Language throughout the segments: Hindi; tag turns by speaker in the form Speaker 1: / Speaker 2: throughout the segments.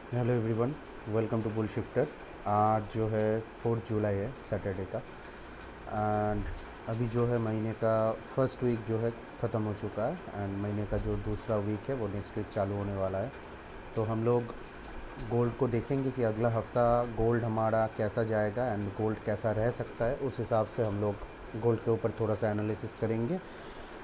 Speaker 1: Hello everyone, welcome to bull shifter. आज जो है 4 जुलाई है, सैटरडे का। एंड अभी जो है महीने का फर्स्ट वीक जो है ख़त्म हो चुका है एंड महीने का जो दूसरा वीक है वो नेक्स्ट वीक चालू होने वाला है। तो हम लोग गोल्ड को देखेंगे कि अगला हफ्ता गोल्ड हमारा कैसा जाएगा एंड गोल्ड कैसा रह सकता है। उस हिसाब से हम लोग गोल्ड के ऊपर थोड़ा सा एनालिसिस करेंगे।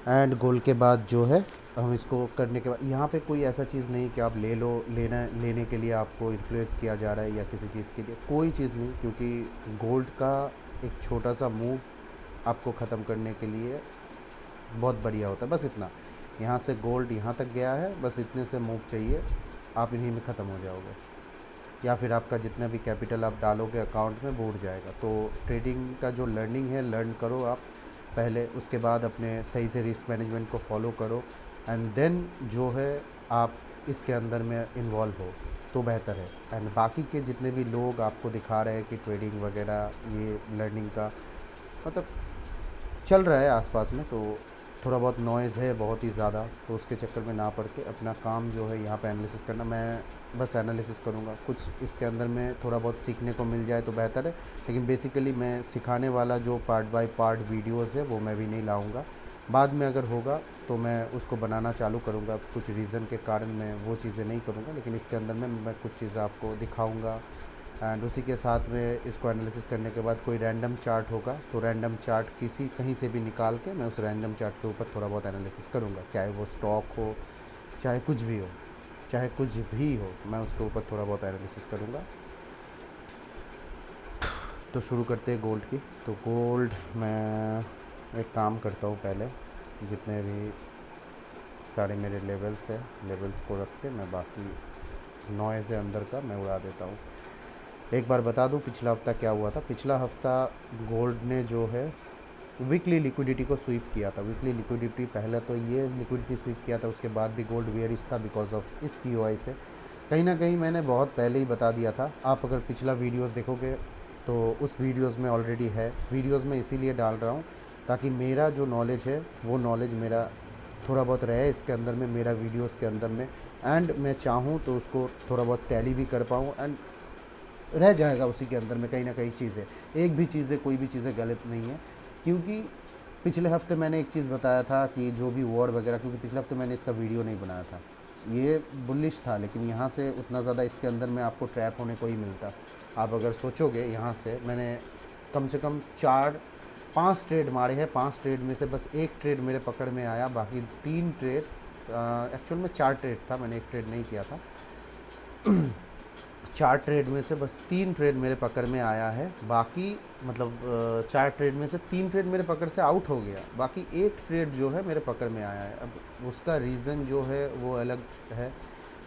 Speaker 1: एंड गोल के बाद जो है हम इसको करने के बाद यहाँ पे कोई ऐसा चीज़ नहीं कि आप ले लो, लेने के लिए आपको इन्फ्लुएंस किया जा रहा है या किसी चीज़ के लिए, कोई चीज़ नहीं। क्योंकि गोल्ड का एक छोटा सा मूव आपको ख़त्म करने के लिए बहुत बढ़िया होता है। बस इतना, यहाँ से गोल्ड यहाँ तक गया है, बस इतने से मूव चाहिए, आप इन्हीं में ख़त्म हो जाओगे। या फिर आपका जितना भी कैपिटल आप डालोगे अकाउंट में वो उड़ जाएगा। तो ट्रेडिंग का जो लर्निंग है, लर्न करो आप पहले, उसके बाद अपने सही से रिस्क मैनेजमेंट को फॉलो करो एंड देन जो है आप इसके अंदर में इन्वॉल्व हो तो बेहतर है। एंड बाकी के जितने भी लोग आपको दिखा रहे हैं कि ट्रेडिंग वगैरह ये लर्निंग का मतलब चल रहा है आसपास में, तो थोड़ा बहुत नॉइज़ है बहुत ही ज़्यादा, तो उसके चक्कर में ना पड़ के अपना काम जो है यहाँ पे एनालिसिस करना। मैं बस एनालिसिस करूँगा, कुछ इसके अंदर में थोड़ा बहुत सीखने को मिल जाए तो बेहतर है। लेकिन बेसिकली मैं सिखाने वाला जो पार्ट बाय पार्ट वीडियोस है वो मैं भी नहीं लाऊंगा। बाद में अगर होगा तो मैं उसको बनाना चालू करूँगा। कुछ रीज़न के कारण मैं वो चीज़ें नहीं करूँगा, लेकिन इसके अंदर में मैं कुछ चीज़ें आपको दिखाऊँगा। एंड उसी के साथ में इसको एनालिसिस करने के बाद कोई रैंडम चार्ट होगा तो रैंडम चार्ट किसी कहीं से भी निकाल के मैं उस रैंडम चार्ट के ऊपर थोड़ा बहुत एनालिसिस करूँगा। चाहे वो स्टॉक हो, चाहे कुछ भी हो, चाहे कुछ भी हो, मैं उसके ऊपर थोड़ा बहुत एनालिसिस करूँगा। तो शुरू करते हैं गोल्ड की। तो गोल्ड मैं एक काम करता हूँ, पहले जितने भी सारे मेरे लेवल्स हैं, लेवल्स को रख के मैं बाकी नॉइज़ है अंदर का मैं उड़ा देता हूँ। एक बार बता दूं पिछला हफ्ता क्या हुआ था। पिछला हफ्ता गोल्ड ने जो है वीकली लिक्विडिटी को स्वीप किया था। वीकली लिक्विडिटी पहले तो ये लिक्विडिटी स्वीप किया था, उसके बाद भी गोल्ड वेयरिश था बिकॉज ऑफ इस पीओआई से। कहीं ना कहीं मैंने बहुत पहले ही बता दिया था। आप अगर पिछला वीडियोस देखोगे तो उस वीडियोस में ऑलरेडी है। वीडियोस में इसीलिए डाल रहा हूँ ताकि मेरा जो नॉलेज है वो नॉलेज मेरा थोड़ा बहुत रहे इसके अंदर में, मेरा वीडियोस के अंदर में। एंड मैं चाहूँ तो उसको थोड़ा बहुत टैली भी कर पाऊँ एंड रह जाएगा उसी के अंदर में कहीं ना कहीं चीज़ें। एक भी चीज़ें, कोई भी चीज़ें गलत नहीं है। क्योंकि पिछले हफ्ते मैंने एक चीज़ बताया था कि जो भी वॉर वगैरह, क्योंकि पिछले हफ्ते मैंने इसका वीडियो नहीं बनाया था, ये बुलिश था, लेकिन यहाँ से उतना ज़्यादा इसके अंदर में आपको ट्रैप होने को ही मिलता। आप अगर सोचोगे, यहाँ से मैंने कम से कम 4-5 ट्रेड मारे हैं। 5 ट्रेड में से बस एक ट्रेड मेरे पकड़ में आया, बाकी 3 ट्रेड, एक्चुअल में 4 ट्रेड था, मैंने एक ट्रेड नहीं किया था। 4 ट्रेड में से बस 3 ट्रेड मेरे पकड़ में आया है। बाकी मतलब 4 ट्रेड में से 3 ट्रेड मेरे पकड़ से आउट हो गया, बाकी एक ट्रेड जो है मेरे पकड़ में आया है। अब उसका रीज़न जो है वो अलग है।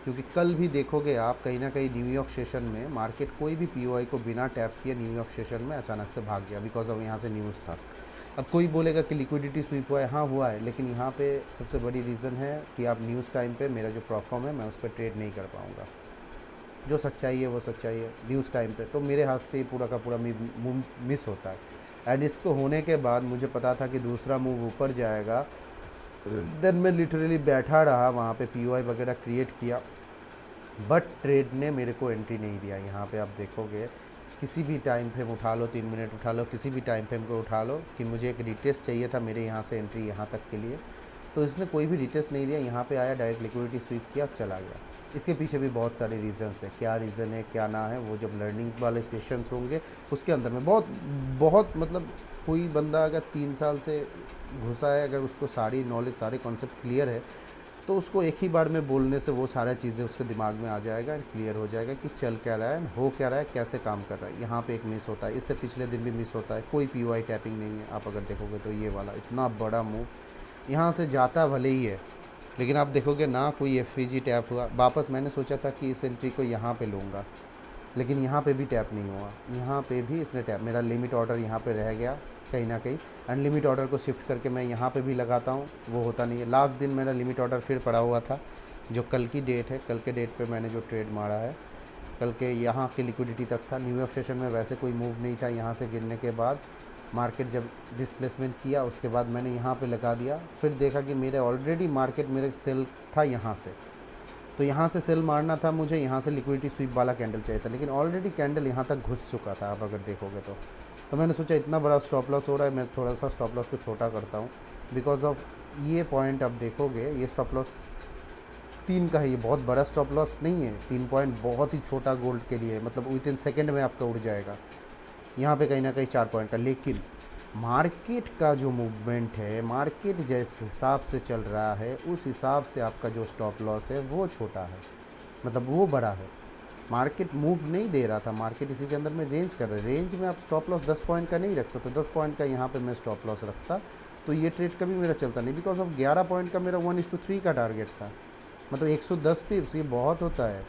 Speaker 1: क्योंकि कल भी देखोगे आप, कहीं ना कहीं न्यूयॉर्क सेशन में मार्केट कोई भी पीओआई को बिना टैप किए न्यूयॉर्क सेशन में अचानक से भाग गया बिकॉज ऑफ यहाँ से न्यूज़ था। अब कोई बोलेगा कि लिक्विडिटी स्वीप हुआ है, हाँ हुआ है, लेकिन यहाँ पे सबसे बड़ी रीज़न है कि आप न्यूज़ टाइम पे मेरा जो प्रोफॉर्म है मैं उस पर ट्रेड नहीं कर पाऊँगा। जो सच्चाई है वो सच्चाई है न्यूज़ टाइम पे, तो मेरे हाथ से ये पूरा का पूरा मिस होता है। एंड इसको होने के बाद मुझे पता था कि दूसरा मूव ऊपर जाएगा। देन मैं लिटरली बैठा रहा वहाँ पे, पीओआई वगैरह क्रिएट किया, बट ट्रेड ने मेरे को एंट्री नहीं दिया। यहाँ पे आप देखोगे, किसी भी टाइम फ्रेम उठा लो, 3 मिनट उठा लो, किसी भी टाइम फ्रेम को उठा लो कि मुझे एक रिटेस्ट चाहिए था मेरे यहाँ से एंट्री यहाँ तक के लिए, तो इसने कोई भी रिटेस्ट नहीं दिया। यहाँ पे आया, डायरेक्ट लिक्विडिटी स्वीप किया, चला गया। इसके पीछे भी बहुत सारे रीज़न्स हैं। क्या रीज़न है क्या ना है वो जब लर्निंग वाले सेशंस होंगे उसके अंदर में बहुत बहुत मतलब, कोई बंदा अगर 3 साल से घुसा है, अगर उसको सारी नॉलेज, सारे कॉन्सेप्ट क्लियर है, तो उसको एक ही बार में बोलने से वो सारा चीज़ें उसके दिमाग में आ जाएगा एंड क्लियर हो जाएगा कि चल क्या रहा है, हो क्या रहा है, कैसे काम कर रहा है। यहाँ पे एक मिस होता है, इससे पिछले दिन भी मिस होता है। कोई पीओआई टैपिंग नहीं है। आप अगर देखोगे तो ये वाला इतना बड़ा मूव यहाँ से जाता भले ही है, लेकिन आप देखोगे ना कोई एफ टैप हुआ वापस। मैंने सोचा था कि इस एंट्री को यहाँ पे लूँगा, लेकिन यहाँ पे भी टैप नहीं हुआ। यहाँ पे भी इसने टैप, मेरा लिमिट ऑर्डर यहाँ पे रह गया कहीं ना कहीं। एंड लिमिट ऑर्डर को शिफ्ट करके मैं यहाँ पे भी लगाता हूँ, वो होता नहीं है। लास्ट दिन मेरा लिमिट ऑर्डर फिर पड़ा हुआ था, जो कल की डेट है, कल के डेट पे मैंने जो ट्रेड मारा है, कल के यहाँ की लिक्विडिटी तक था। न्यूयॉर्क सेशन में वैसे कोई मूव नहीं था। यहाँ से गिरने के बाद मार्केट जब डिस्प्लेसमेंट किया उसके बाद मैंने यहाँ पे लगा दिया। फिर देखा कि मेरे ऑलरेडी मार्केट मेरे सेल था यहाँ से, तो यहाँ से सेल मारना था मुझे, यहाँ से लिक्विडिटी स्वीप वाला कैंडल चाहिए था, लेकिन ऑलरेडी कैंडल यहाँ तक घुस चुका था आप अगर देखोगे तो मैंने सोचा इतना बड़ा स्टॉप लॉस हो रहा है, मैं थोड़ा सा स्टॉप लॉस को छोटा करता हूँ बिकॉज ऑफ ये पॉइंट। अब देखोगे ये स्टॉप लॉस 3 का है, ये बहुत बड़ा स्टॉप लॉस नहीं है। 3 पॉइंट बहुत ही छोटा गोल्ड के लिए, मतलब विद इन सेकेंड में आपका उड़ जाएगा। यहाँ पे कहीं ना कहीं 4 पॉइंट का, लेकिन मार्केट का जो मूवमेंट है, मार्केट जिस हिसाब से चल रहा है उस हिसाब से आपका जो स्टॉप लॉस है वो छोटा है, मतलब वो बड़ा है। मार्केट मूव नहीं दे रहा था, मार्केट इसी के अंदर में रेंज कर रहा है। रेंज में आप स्टॉप लॉस 10 पॉइंट का नहीं रख सकते। 10 पॉइंट का यहाँ पे मैं स्टॉप लॉस रखता तो ये ट्रेड कभी मेरा चलता नहीं, बिकॉज ऑफ 11 पॉइंट का मेरा 1:3 का टारगेट था। मतलब 110 पिप्स ये बहुत होता है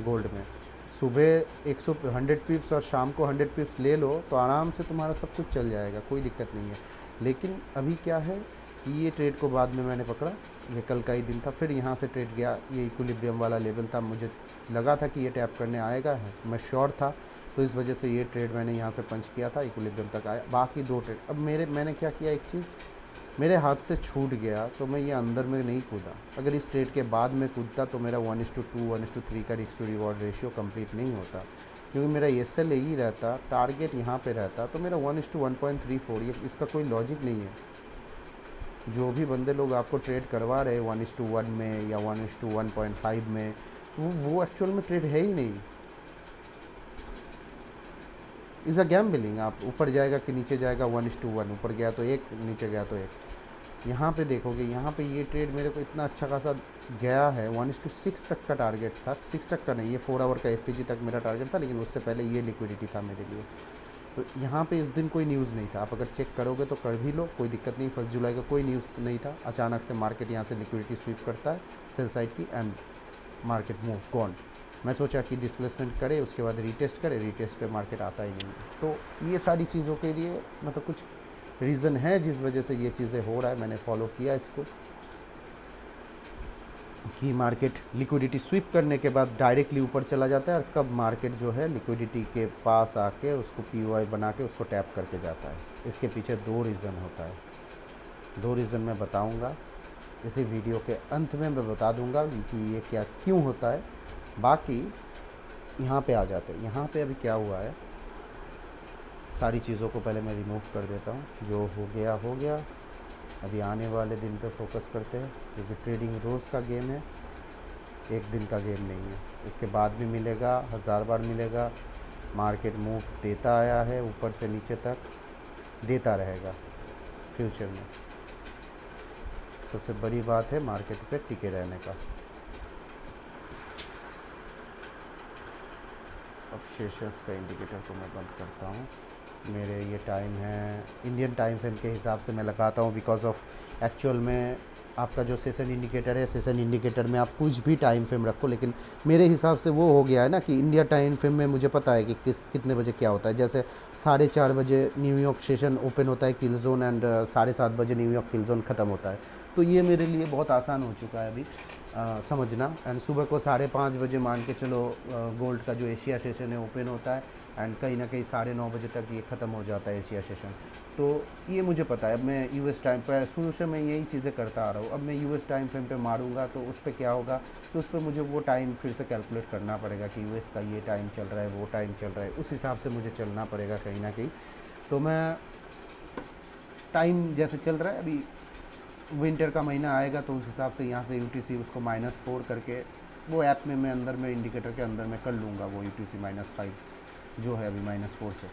Speaker 1: गोल्ड में। सुबह 100 पिप्स और शाम को 100 पिप्स ले लो तो आराम से तुम्हारा सब कुछ चल जाएगा, कोई दिक्कत नहीं है। लेकिन अभी क्या है कि ये ट्रेड को बाद में मैंने पकड़ा, ये कल का ही दिन था, फिर यहाँ से ट्रेड गया। ये इक्विलिब्रियम वाला लेवल था, मुझे लगा था कि ये टैप करने आएगा है, मैं श्योर था, तो इस वजह से ये ट्रेड मैंने यहाँ से पंच किया था, इक्विलिब्रियम तक आया। बाकी 2 ट्रेड अब मैंने क्या किया, एक चीज़ मेरे हाथ से छूट गया तो मैं ये अंदर में नहीं कूदा। अगर इस ट्रेड के बाद में कूदता तो मेरा 1:2 1:3 का risk to reward ratio complete नहीं होता, क्योंकि मेरा एसएल ही रहता, टारगेट यहाँ पे रहता, तो मेरा 1:1.34, ये इसका कोई लॉजिक नहीं है। जो भी बंदे लोग आपको ट्रेड करवा रहे 1:1 में या 1:1.5 में, वो एक्चुअल में ट्रेड है ही नहीं। Is a gambling. आप ऊपर जाएगा कि नीचे जाएगा, 1:1, ऊपर गया तो 1, नीचे गया तो 1। यहाँ पे देखोगे, यहाँ पे ये ट्रेड मेरे को इतना अच्छा खासा गया है। 1:6 तक का टारगेट था, 6 तक का नहीं, ये 4 आवर का एफईजी तक मेरा टारगेट था, लेकिन उससे पहले ये लिक्विडिटी था मेरे लिए। तो यहाँ पे इस दिन कोई न्यूज़ नहीं था। आप अगर चेक करोगे तो कर भी लो, कोई दिक्कत नहीं। 1 जुलाई का कोई न्यूज़ तो नहीं था। अचानक से मार्केट यहाँ से लिक्विडिटी स्वीप करता है सेल साइड की, एंड मार्केट मूव गॉन। मैं सोचा कि डिस्प्लेसमेंट करे, उसके बाद रीटेस्ट करे, रीटेस्ट पे मार्केट आता ही नहीं। तो ये सारी चीज़ों के लिए मतलब कुछ रीज़न है जिस वजह से ये चीज़ें हो रहा है। मैंने फॉलो किया इसको कि मार्केट लिक्विडिटी स्वीप करने के बाद डायरेक्टली ऊपर चला जाता है, और कब मार्केट जो है लिक्विडिटी के पास आके उसको पीओआई बना के उसको टैप करके जाता है। इसके पीछे 2 रीज़न होता है। 2 रीज़न मैं बताऊंगा इसी वीडियो के अंत में, मैं बता दूंगा कि ये क्या क्यों होता है। बाकी यहाँ पे आ जाते हैं। यहाँ पे अभी क्या हुआ है, सारी चीज़ों को पहले मैं रिमूव कर देता हूँ। जो हो गया। अभी आने वाले दिन पे फोकस करते हैं, क्योंकि ट्रेडिंग रोज़ का गेम है, एक दिन का गेम नहीं है। इसके बाद भी मिलेगा, 1000 बार मिलेगा। मार्केट मूव देता आया है, ऊपर से नीचे तक देता रहेगा फ्यूचर में। सबसे बड़ी बात है मार्केट पे टिके रहने का। अब शेयर्स का इंडिकेटर को मैं बंद करता हूँ। मेरे ये टाइम है इंडियन टाइम फ्रेम के हिसाब से मैं लगाता हूँ, बिकॉज ऑफ एक्चुअल में आपका जो सेशन इंडिकेटर है, सेशन इंडिकेटर में आप कुछ भी टाइम फ्रेम रखो, लेकिन मेरे हिसाब से वो हो गया है ना कि इंडिया टाइम फ्रेम में मुझे पता है कि कितने बजे क्या होता है। जैसे 4:30 बजे न्यूयॉर्क सेशन ओपन होता है किल जोन, एंड 7:30 बजे न्यूयॉर्क किल जोन ख़त्म होता है। तो ये मेरे लिए बहुत आसान हो चुका है अभी समझना। एंड सुबह को 5:30 बजे मान के चलो गोल्ड का जो एशिया सेशन है ओपन होता है, एंड कहीं ना कहीं 9:30 बजे तक ये ख़त्म हो जाता है एशिया सेशन। तो ये मुझे पता है। अब मैं यूएस टाइम पर शुरू से मैं यही चीज़ें करता आ रहा हूँ। अब मैं यूएस टाइम फ्रेम पे मारूंगा तो उस पर क्या होगा कि उस पर मुझे वो टाइम फिर से कैलकुलेट करना पड़ेगा कि यूएस का ये टाइम चल रहा है, वो टाइम चल रहा है, उस हिसाब से मुझे चलना पड़ेगा कहीं ना कहीं। तो मैं टाइम जैसे चल रहा है, अभी विंटर का महीना आएगा तो उस हिसाब से यहाँ से यूटीसी उसको -4 करके वो ऐप में मैं अंदर में इंडिकेटर के अंदर में कर लूँगा वो यूटीसी -5 जो है अभी -4 से।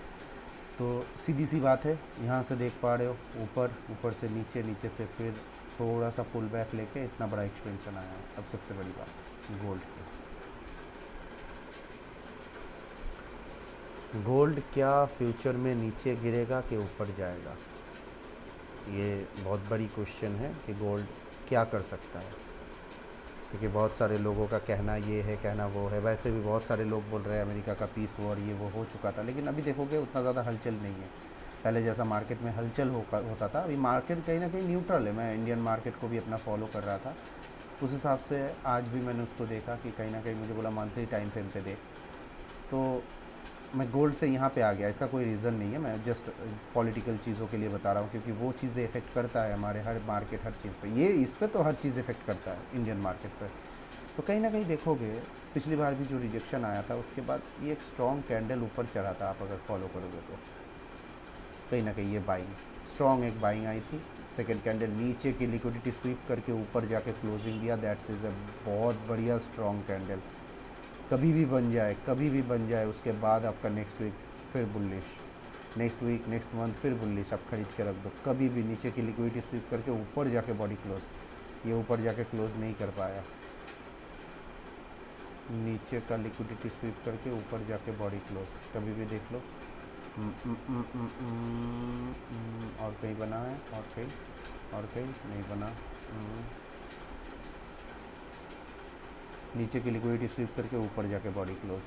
Speaker 1: तो सीधी सी बात है, यहाँ से देख पा रहे हो ऊपर से नीचे, नीचे से फिर थोड़ा सा पुल बैक लेके इतना बड़ा एक्सपेंशन आया है। अब सबसे बड़ी बात गोल्ड क्या फ्यूचर में नीचे गिरेगा कि ऊपर जाएगा, ये बहुत बड़ी क्वेश्चन है कि गोल्ड क्या कर सकता है। क्योंकि बहुत सारे लोगों का कहना ये है, कहना वो है। वैसे भी बहुत सारे लोग बोल रहे हैं अमेरिका का पीस वॉर ये वो हो चुका था, लेकिन अभी देखोगे उतना ज़्यादा हलचल नहीं है पहले जैसा मार्केट में हलचल होता था। अभी मार्केट कहीं ना कहीं न्यूट्रल है। मैं इंडियन मार्केट को भी अपना फॉलो कर रहा था, उस हिसाब से आज भी मैंने उसको देखा कि कहीं ना कहीं मुझे बोला मंथली टाइम फ्रेम पे देख, तो मैं गोल्ड से यहाँ पे आ गया। इसका कोई रीज़न नहीं है, मैं जस्ट पॉलिटिकल चीज़ों के लिए बता रहा हूँ, क्योंकि वो चीज़ें इफ़ेक्ट करता है हमारे हर मार्केट, हर चीज़ पे। ये इस पे तो हर चीज़ इफ़ेक्ट करता है इंडियन मार्केट पे। तो कहीं ना कहीं देखोगे पिछली बार भी जो रिजेक्शन आया था उसके बाद ये एक स्ट्रॉन्ग कैंडल ऊपर चढ़ा था, आप अगर फॉलो करोगे तो कहीं ना कहीं ये बाइंग स्ट्रॉन्ग एक बाइंग आई थी। सेकंड कैंडल नीचे की लिक्विडिटी स्वीप करके ऊपर जाके क्लोजिंग दिया, दैट्स इज़ अ बहुत बढ़िया स्ट्रॉन्ग कैंडल। कभी भी बन जाए उसके बाद आपका नेक्स्ट वीक फिर bullish, next week next month फिर बुलिश, आप खरीद के रख दो। कभी भी नीचे की लिक्विडिटी स्वीप करके ऊपर जाके बॉडी क्लोज, ये ऊपर जाके क्लोज नहीं कर पाया। नीचे का लिक्विडिटी स्वीप करके ऊपर जाके बॉडी क्लोज, कभी भी देख लो। और कहीं बना है, और कहीं नहीं बना। नीचे की लिक्विडिटी स्वीप करके ऊपर जाके बॉडी क्लोज।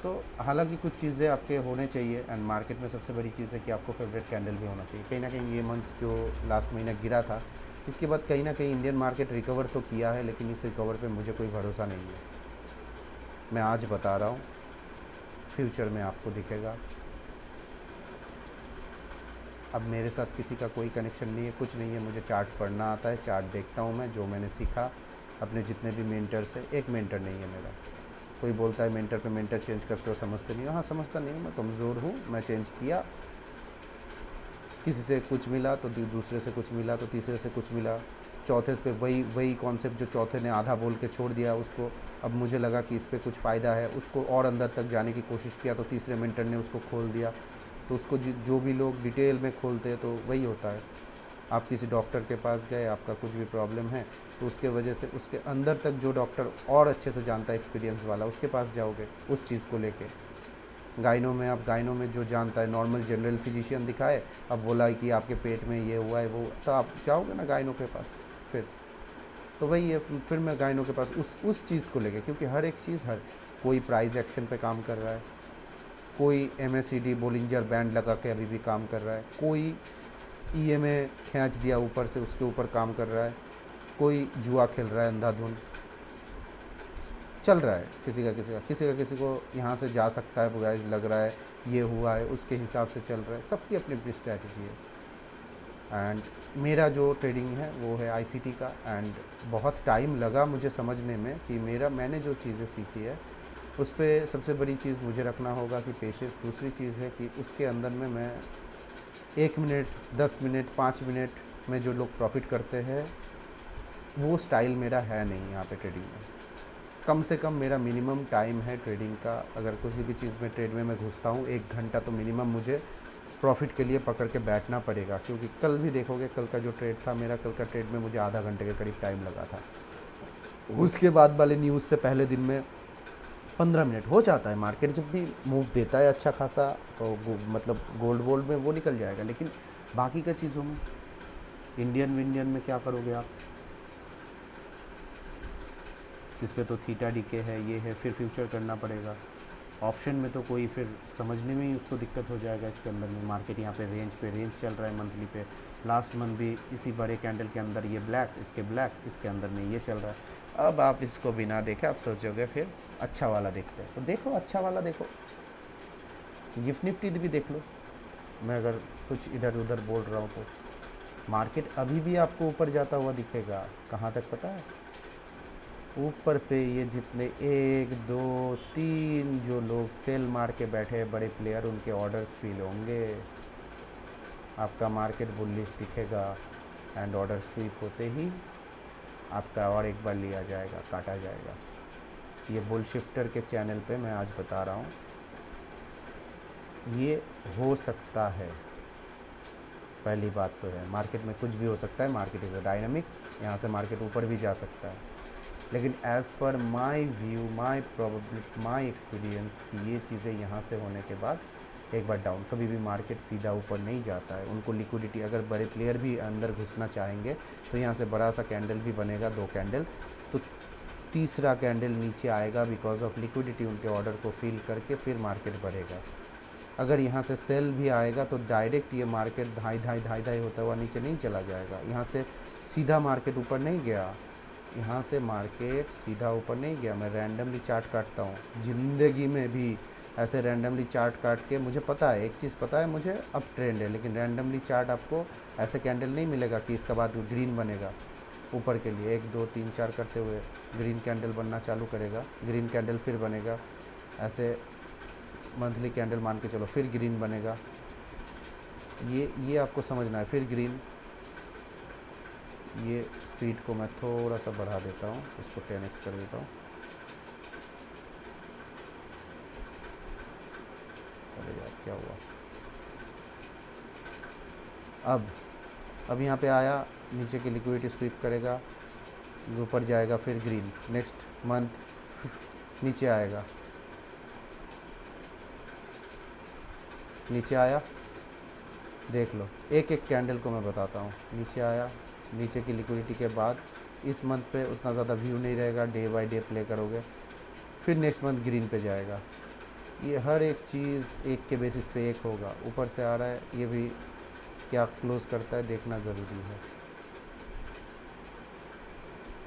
Speaker 1: तो हालांकि कुछ चीज़ें आपके होने चाहिए, एंड मार्केट में सबसे बड़ी चीज़ है कि आपको फेवरेट कैंडल भी होना चाहिए। कहीं ना कहीं ये मंथ जो लास्ट महीना गिरा था, इसके बाद कहीं ना कहीं इंडियन मार्केट रिकवर तो किया है, लेकिन इस रिकवर पे मुझे कोई भरोसा नहीं है। मैं आज बता रहा हूँ, फ्यूचर में आपको दिखेगा। अब मेरे साथ किसी का कोई कनेक्शन नहीं है, कुछ नहीं है, मुझे चार्ट पढ़ना आता है, चार्ट देखता हूँ मैं, जो मैंने सीखा अपने जितने भी मेंटर से। एक मेंटर नहीं है मेरा। कोई बोलता है मेंटर पे मेंटर चेंज करते हो, समझते नहीं हो। हाँ, समझता नहीं हूँ, मैं कमज़ोर हूँ, मैं चेंज किया। किसी से कुछ मिला तो दूसरे से कुछ मिला तो तीसरे से कुछ मिला, चौथे पे वही कॉन्सेप्ट जो चौथे ने आधा बोल के छोड़ दिया उसको, अब मुझे लगा कि इस पर कुछ फ़ायदा है, उसको और अंदर तक जाने की कोशिश किया तो तीसरे मेंटर ने उसको खोल दिया। तो उसको जो भी लोग डिटेल में खोलते हैं तो वही होता है। आप किसी डॉक्टर के पास गए, आपका कुछ भी प्रॉब्लम है, तो उसके वजह से उसके अंदर तक जो डॉक्टर और अच्छे से जानता है, एक्सपीरियंस वाला, उसके पास जाओगे उस चीज़ को लेके। गाइनो में जो जानता है, नॉर्मल जनरल फिजिशियन दिखाए, अब बोला कि आपके पेट में ये हुआ है वो, तो आप जाओगे ना गाइनो के पास। फिर तो वही है, फिर मैं गाइनो के पास उस चीज़ को लेके, क्योंकि हर एक चीज़, हर कोई प्राइस एक्शन पे काम कर रहा है, कोई MACD बोलिंजर बैंड लगा के अभी भी काम कर रहा है, कोई EMA खींच दिया ऊपर से उसके ऊपर काम कर रहा है, कोई जुआ खेल रहा है अंधाधुन, चल रहा है। किसी को यहाँ से जा सकता है, प्राइस लग रहा है, ये हुआ है, उसके हिसाब से चल रहा है। सबकी अपनी अपनी स्ट्रैटेजी है। एंड मेरा जो ट्रेडिंग है वो है ICT का, एंड बहुत टाइम लगा मुझे समझने में कि मैंने जो चीज़ें सीखी है उस पर सबसे बड़ी चीज़ मुझे रखना होगा कि पेशेंस। दूसरी चीज़ है कि उसके अंदर में मैं 1 मिनट, 10 मिनट, 5 मिनट में जो लोग प्रॉफिट करते हैं वो स्टाइल मेरा है नहीं यहाँ पे ट्रेडिंग में। कम से कम मेरा मिनिमम टाइम है ट्रेडिंग का, अगर किसी भी चीज़ में ट्रेड में मैं घुसता हूँ 1 घंटा तो मिनिमम मुझे प्रॉफिट के लिए पकड़ के बैठना पड़ेगा। क्योंकि कल भी देखोगे, कल का जो ट्रेड था मेरा, कल का ट्रेड में मुझे आधा घंटे के करीब टाइम लगा था। उसके बाद वाले न्यूज़ से पहले दिन में 15 मिनट हो जाता है। मार्केट जब भी मूव देता है अच्छा खासा, मतलब गोल्ड में वो निकल जाएगा, लेकिन बाकी का चीज़ों में इंडियन में क्या करोगे आप? इस पे तो थीटा डीके है, ये है, फिर फ्यूचर करना पड़ेगा। ऑप्शन में तो कोई फिर समझने में ही उसको दिक्कत हो जाएगा। इसके अंदर में मार्केट यहाँ पे रेंज चल रहा है मंथली पे, लास्ट मंथ भी इसी बड़े कैंडल के अंदर ये ब्लैक, इसके अंदर में ये चल रहा है। अब आप इसको बिना देखे आप सोचोगे फिर अच्छा वाला देखते हैं, तो देखो अच्छा वाला देखो, गिफ्ट निफ्टी भी देख लो। मैं अगर कुछ इधर उधर बोल रहा हूँ तो मार्केट अभी भी आपको ऊपर जाता हुआ दिखेगा। कहाँ तक पता है? ऊपर पे ये जितने 1 2 3 जो लोग सेल मार के बैठे हैं बड़े प्लेयर, उनके ऑर्डर्स फील होंगे, आपका मार्केट बुलिश दिखेगा, एंड ऑर्डर स्वीप होते ही आपका और एक बार लिया जाएगा, काटा जाएगा। ये बुल शिफ्टर के चैनल पे मैं आज बता रहा हूँ, ये हो सकता है। पहली बात तो है मार्केट में कुछ भी हो सकता है, मार्केट इज़ अ डायनामिक, यहाँ से मार्केट ऊपर भी जा सकता है, लेकिन as per my view, my experience कि ये चीज़ें यहाँ से होने के बाद एक बार डाउन, कभी भी मार्केट सीधा ऊपर नहीं जाता है। उनको लिक्विडिटी, अगर बड़े प्लेयर भी अंदर घुसना चाहेंगे तो यहाँ से बड़ा सा कैंडल भी बनेगा, 2 कैंडल, तो तीसरा कैंडल नीचे आएगा बिकॉज ऑफ लिक्विडिटी, उनके ऑर्डर को फिल करके फिर मार्केट बढ़ेगा। अगर यहाँ से सेल भी आएगा तो डायरेक्ट ये मार्केट धाई होता हुआ नीचे नहीं चला जाएगा। यहाँ से सीधा मार्केट ऊपर नहीं गया, यहाँ से मार्केट सीधा ऊपर नहीं गया। मैं रैंडमली चार्ट काटता हूँ, ज़िंदगी में भी ऐसे रैंडमली चार्ट काट के, मुझे पता है, एक चीज़ पता है मुझे, अब ट्रेंड है, लेकिन रैंडमली चार्ट आपको ऐसे कैंडल नहीं मिलेगा कि इसका बाद ग्रीन बनेगा। ऊपर के लिए 1 2 3 4 करते हुए ग्रीन कैंडल बनना चालू करेगा, ग्रीन कैंडल फिर बनेगा, ऐसे मंथली कैंडल मान के चलो, फिर ग्रीन बनेगा, ये आपको समझना है, फिर ग्रीन। ये स्पीड को मैं थोड़ा सा बढ़ा देता हूँ, इसको 10x कर देता हूँ। अरे यार क्या हुआ, अब यहाँ पे आया, नीचे की लिक्विडिटी स्वीप करेगा, ऊपर जाएगा, फिर ग्रीन, नेक्स्ट मंथ नीचे आएगा, नीचे आया, देख लो एक एक कैंडल को मैं बताता हूँ। नीचे आया, नीचे की लिक्विडिटी के बाद इस मंथ पे उतना ज़्यादा व्यू नहीं रहेगा, डे बाय डे प्ले करोगे, फिर नेक्स्ट मंथ ग्रीन पे जाएगा। ये हर एक चीज़ एक के बेसिस पे एक होगा। ऊपर से आ रहा है, ये भी क्या क्लोज़ करता है देखना ज़रूरी है।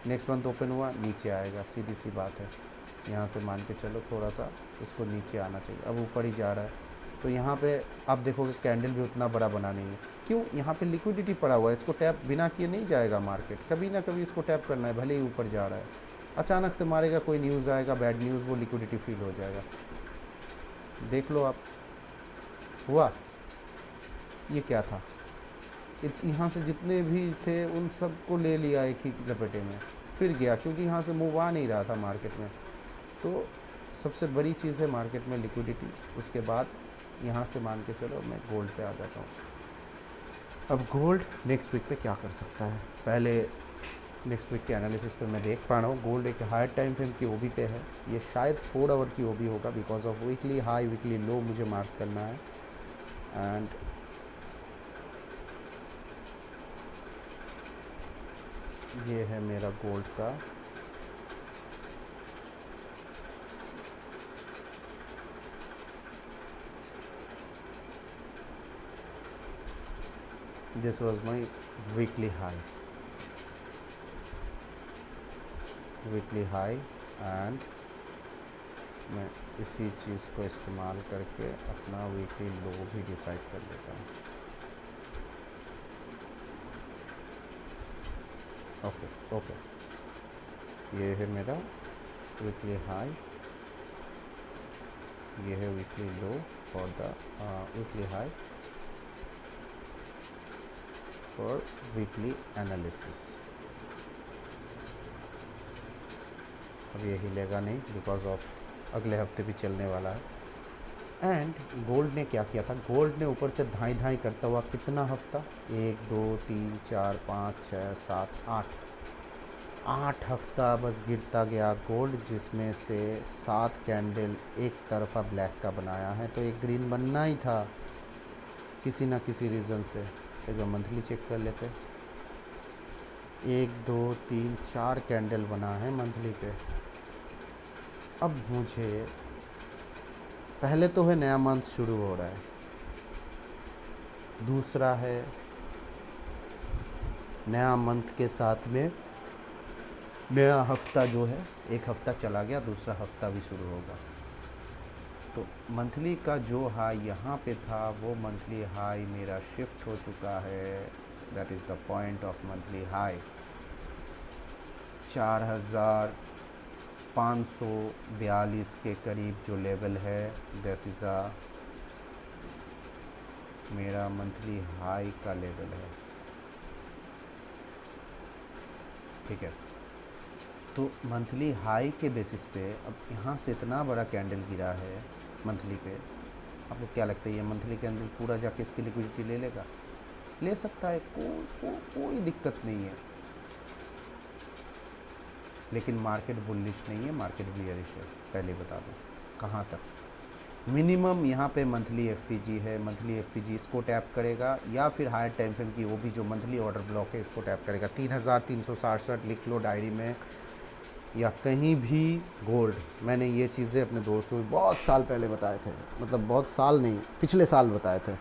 Speaker 1: नेक्स्ट मंथ ओपन हुआ, नीचे आएगा, सीधी सी बात है। यहाँ से मान के चलो थोड़ा सा इसको नीचे आना चाहिए, अब ऊपर ही जा रहा है। तो यहाँ पे आप देखोगे कैंडल भी उतना बड़ा बना नहीं है। क्यों? यहाँ पे लिक्विडिटी पड़ा हुआ है, इसको टैप बिना किए नहीं जाएगा मार्केट, कभी ना कभी इसको टैप करना है, भले ही ऊपर जा रहा है। अचानक से मारेगा, कोई न्यूज़ आएगा, बैड न्यूज़, वो लिक्विडिटी फील हो जाएगा। देख लो आप, हुआ ये क्या था, यहाँ से जितने भी थे उन सब को ले लिया एक ही लपेटे में, फिर गया, क्योंकि यहाँ से मूव आ नहीं रहा था मार्केट में। तो सबसे बड़ी चीज़ है मार्केट में लिक्विडिटी। उसके बाद यहाँ से मान के चलो मैं गोल्ड पे आ जाता हूँ। अब गोल्ड नेक्स्ट वीक पे क्या कर सकता है, पहले नेक्स्ट वीक के एनालिसिस पे मैं देख पा रहा हूँ गोल्ड एक हायर टाइम फ्रेम की ओबी पे है। ये शायद 4 आवर की ओबी होगा, because of weekly high weekly low मुझे मार्क करना है। एंड ये है मेरा गोल्ड का this was my weekly high, and मैं इसी चीज़ को इस्तेमाल करके अपना वीकली लो भी डिसाइड कर लेता हूँ। ओके, ये है मेरा वीकली हाई, ये है weekly low for the weekly high for weekly analysis. अब ये हिलेगा नहीं, बिकॉज ऑफ अगले हफ्ते भी चलने वाला है। एंड गोल्ड ने क्या किया था, गोल्ड ने ऊपर से धाई धाई करता हुआ कितना हफ्ता, 1 2 3 4 5 6 7 8 हफ्ता बस गिरता गया गोल्ड, जिसमें से 7 कैंडल एक तरफा ब्लैक का बनाया है। तो एक ग्रीन बनना ही था किसी ना किसी रीज़न से। एक बार मंथली चेक कर लेते, 1 2 3 4 कैंडल बना है मंथली पे। अब मुझे पहले तो है नया मंथ शुरू हो रहा है, दूसरा है नया मंथ के साथ में नया हफ्ता जो है, एक हफ्ता चला गया, दूसरा हफ्ता भी शुरू होगा। तो मंथली का जो हाई यहाँ पे था वो मंथली हाई मेरा शिफ्ट हो चुका है। That is the point of monthly high 4542 के करीब जो लेवल है, दिस इज़ अ मेरा मंथली हाई का लेवल है। ठीक है, तो मंथली हाई के बेसिस पे अब यहाँ से इतना बड़ा कैंडल गिरा है मंथली पे, आपको क्या लगता है ये मंथली कैंडल पूरा जाके इसकी लिक्विडिटी ले लेगा? ले सकता है, कोई दिक्कत नहीं है। लेकिन मार्केट बुलिश नहीं है, मार्केट बियरिश है, पहले बता दूँ। कहाँ तक? मिनिमम यहाँ पे मंथली एफईजी है, मंथली एफईजी इसको टैप करेगा, या फिर हायर टाइम फ्रेम की वो भी जो मंथली ऑर्डर ब्लॉक है इसको टैप करेगा। 3367 लिख लो डायरी में या कहीं भी। गोल्ड, मैंने ये चीज़ें अपने दोस्तों को बहुत साल पहले बताए थे, मतलब बहुत साल नहीं, पिछले साल बताए थे,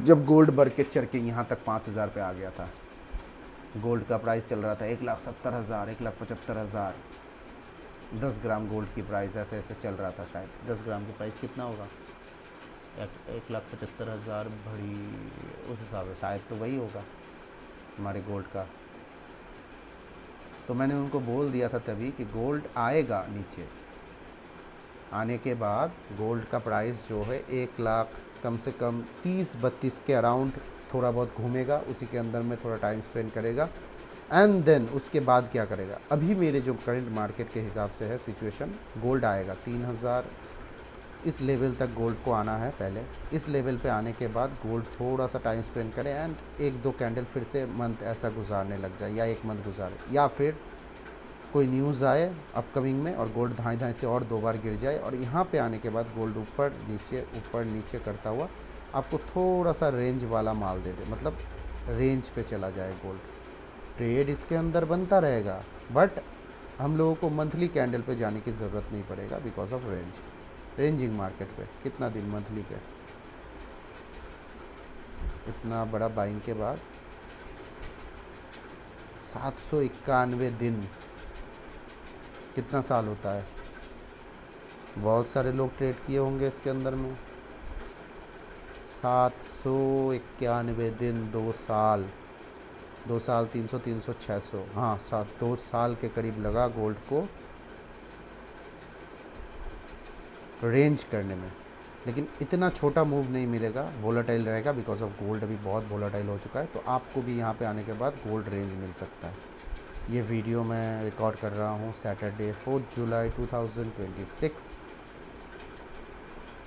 Speaker 1: जब गोल्ड बढ़ के चढ़ के यहाँ तक 5000 पे आ गया था। गोल्ड का प्राइस चल रहा था 1,70,000, 1,75,000, 10 ग्राम गोल्ड की प्राइस ऐसे ऐसे चल रहा था। शायद 10 ग्राम की प्राइस कितना होगा, 1,75,000 भरी, उस हिसाब से शायद तो वही होगा हमारे गोल्ड का। तो मैंने उनको बोल दिया था तभी कि गोल्ड आएगा नीचे, आने के बाद गोल्ड का प्राइस जो है 1 लाख कम से कम 30-32 के अराउंड थोड़ा बहुत घूमेगा, उसी के अंदर में थोड़ा टाइम स्पेंड करेगा एंड देन उसके बाद क्या करेगा। अभी मेरे जो करंट मार्केट के हिसाब से है सिचुएशन, गोल्ड आएगा 3000 इस लेवल तक गोल्ड को आना है पहले। इस लेवल पे आने के बाद गोल्ड थोड़ा सा टाइम स्पेंड करे एंड 1-2 कैंडल फिर से मंथ ऐसा गुजारने लग जाए, या 1 मंथ गुजारे, या फिर कोई न्यूज़ आए अपकमिंग में और गोल्ड धाई धाई से और 2 बार गिर जाए, और यहाँ पे आने के बाद गोल्ड ऊपर नीचे करता हुआ आपको थोड़ा सा रेंज वाला माल दे दे, मतलब रेंज पे चला जाए गोल्ड। ट्रेड इसके अंदर बनता रहेगा, बट हम लोगों को मंथली कैंडल पे जाने की ज़रूरत नहीं पड़ेगा बिकॉज ऑफ रेंजिंग मार्केट पे। कितना दिन मंथली पे, इतना बड़ा बाइंग के बाद 791 दिन, कितना साल होता है। बहुत सारे लोग ट्रेड किए होंगे इसके अंदर में। 791 दिन, 2 साल, 2 साल 300 300 600, हाँ 2 साल के करीब लगा गोल्ड को रेंज करने में। लेकिन इतना छोटा मूव नहीं मिलेगा, वोलेटाइल रहेगा बिकॉज ऑफ गोल्ड अभी बहुत वोलेटाइल हो चुका है। तो आपको भी यहाँ पे आने के बाद गोल्ड रेंज मिल सकता है। ये वीडियो मैं रिकॉर्ड कर रहा हूँ सैटरडे 4 जुलाई 2026।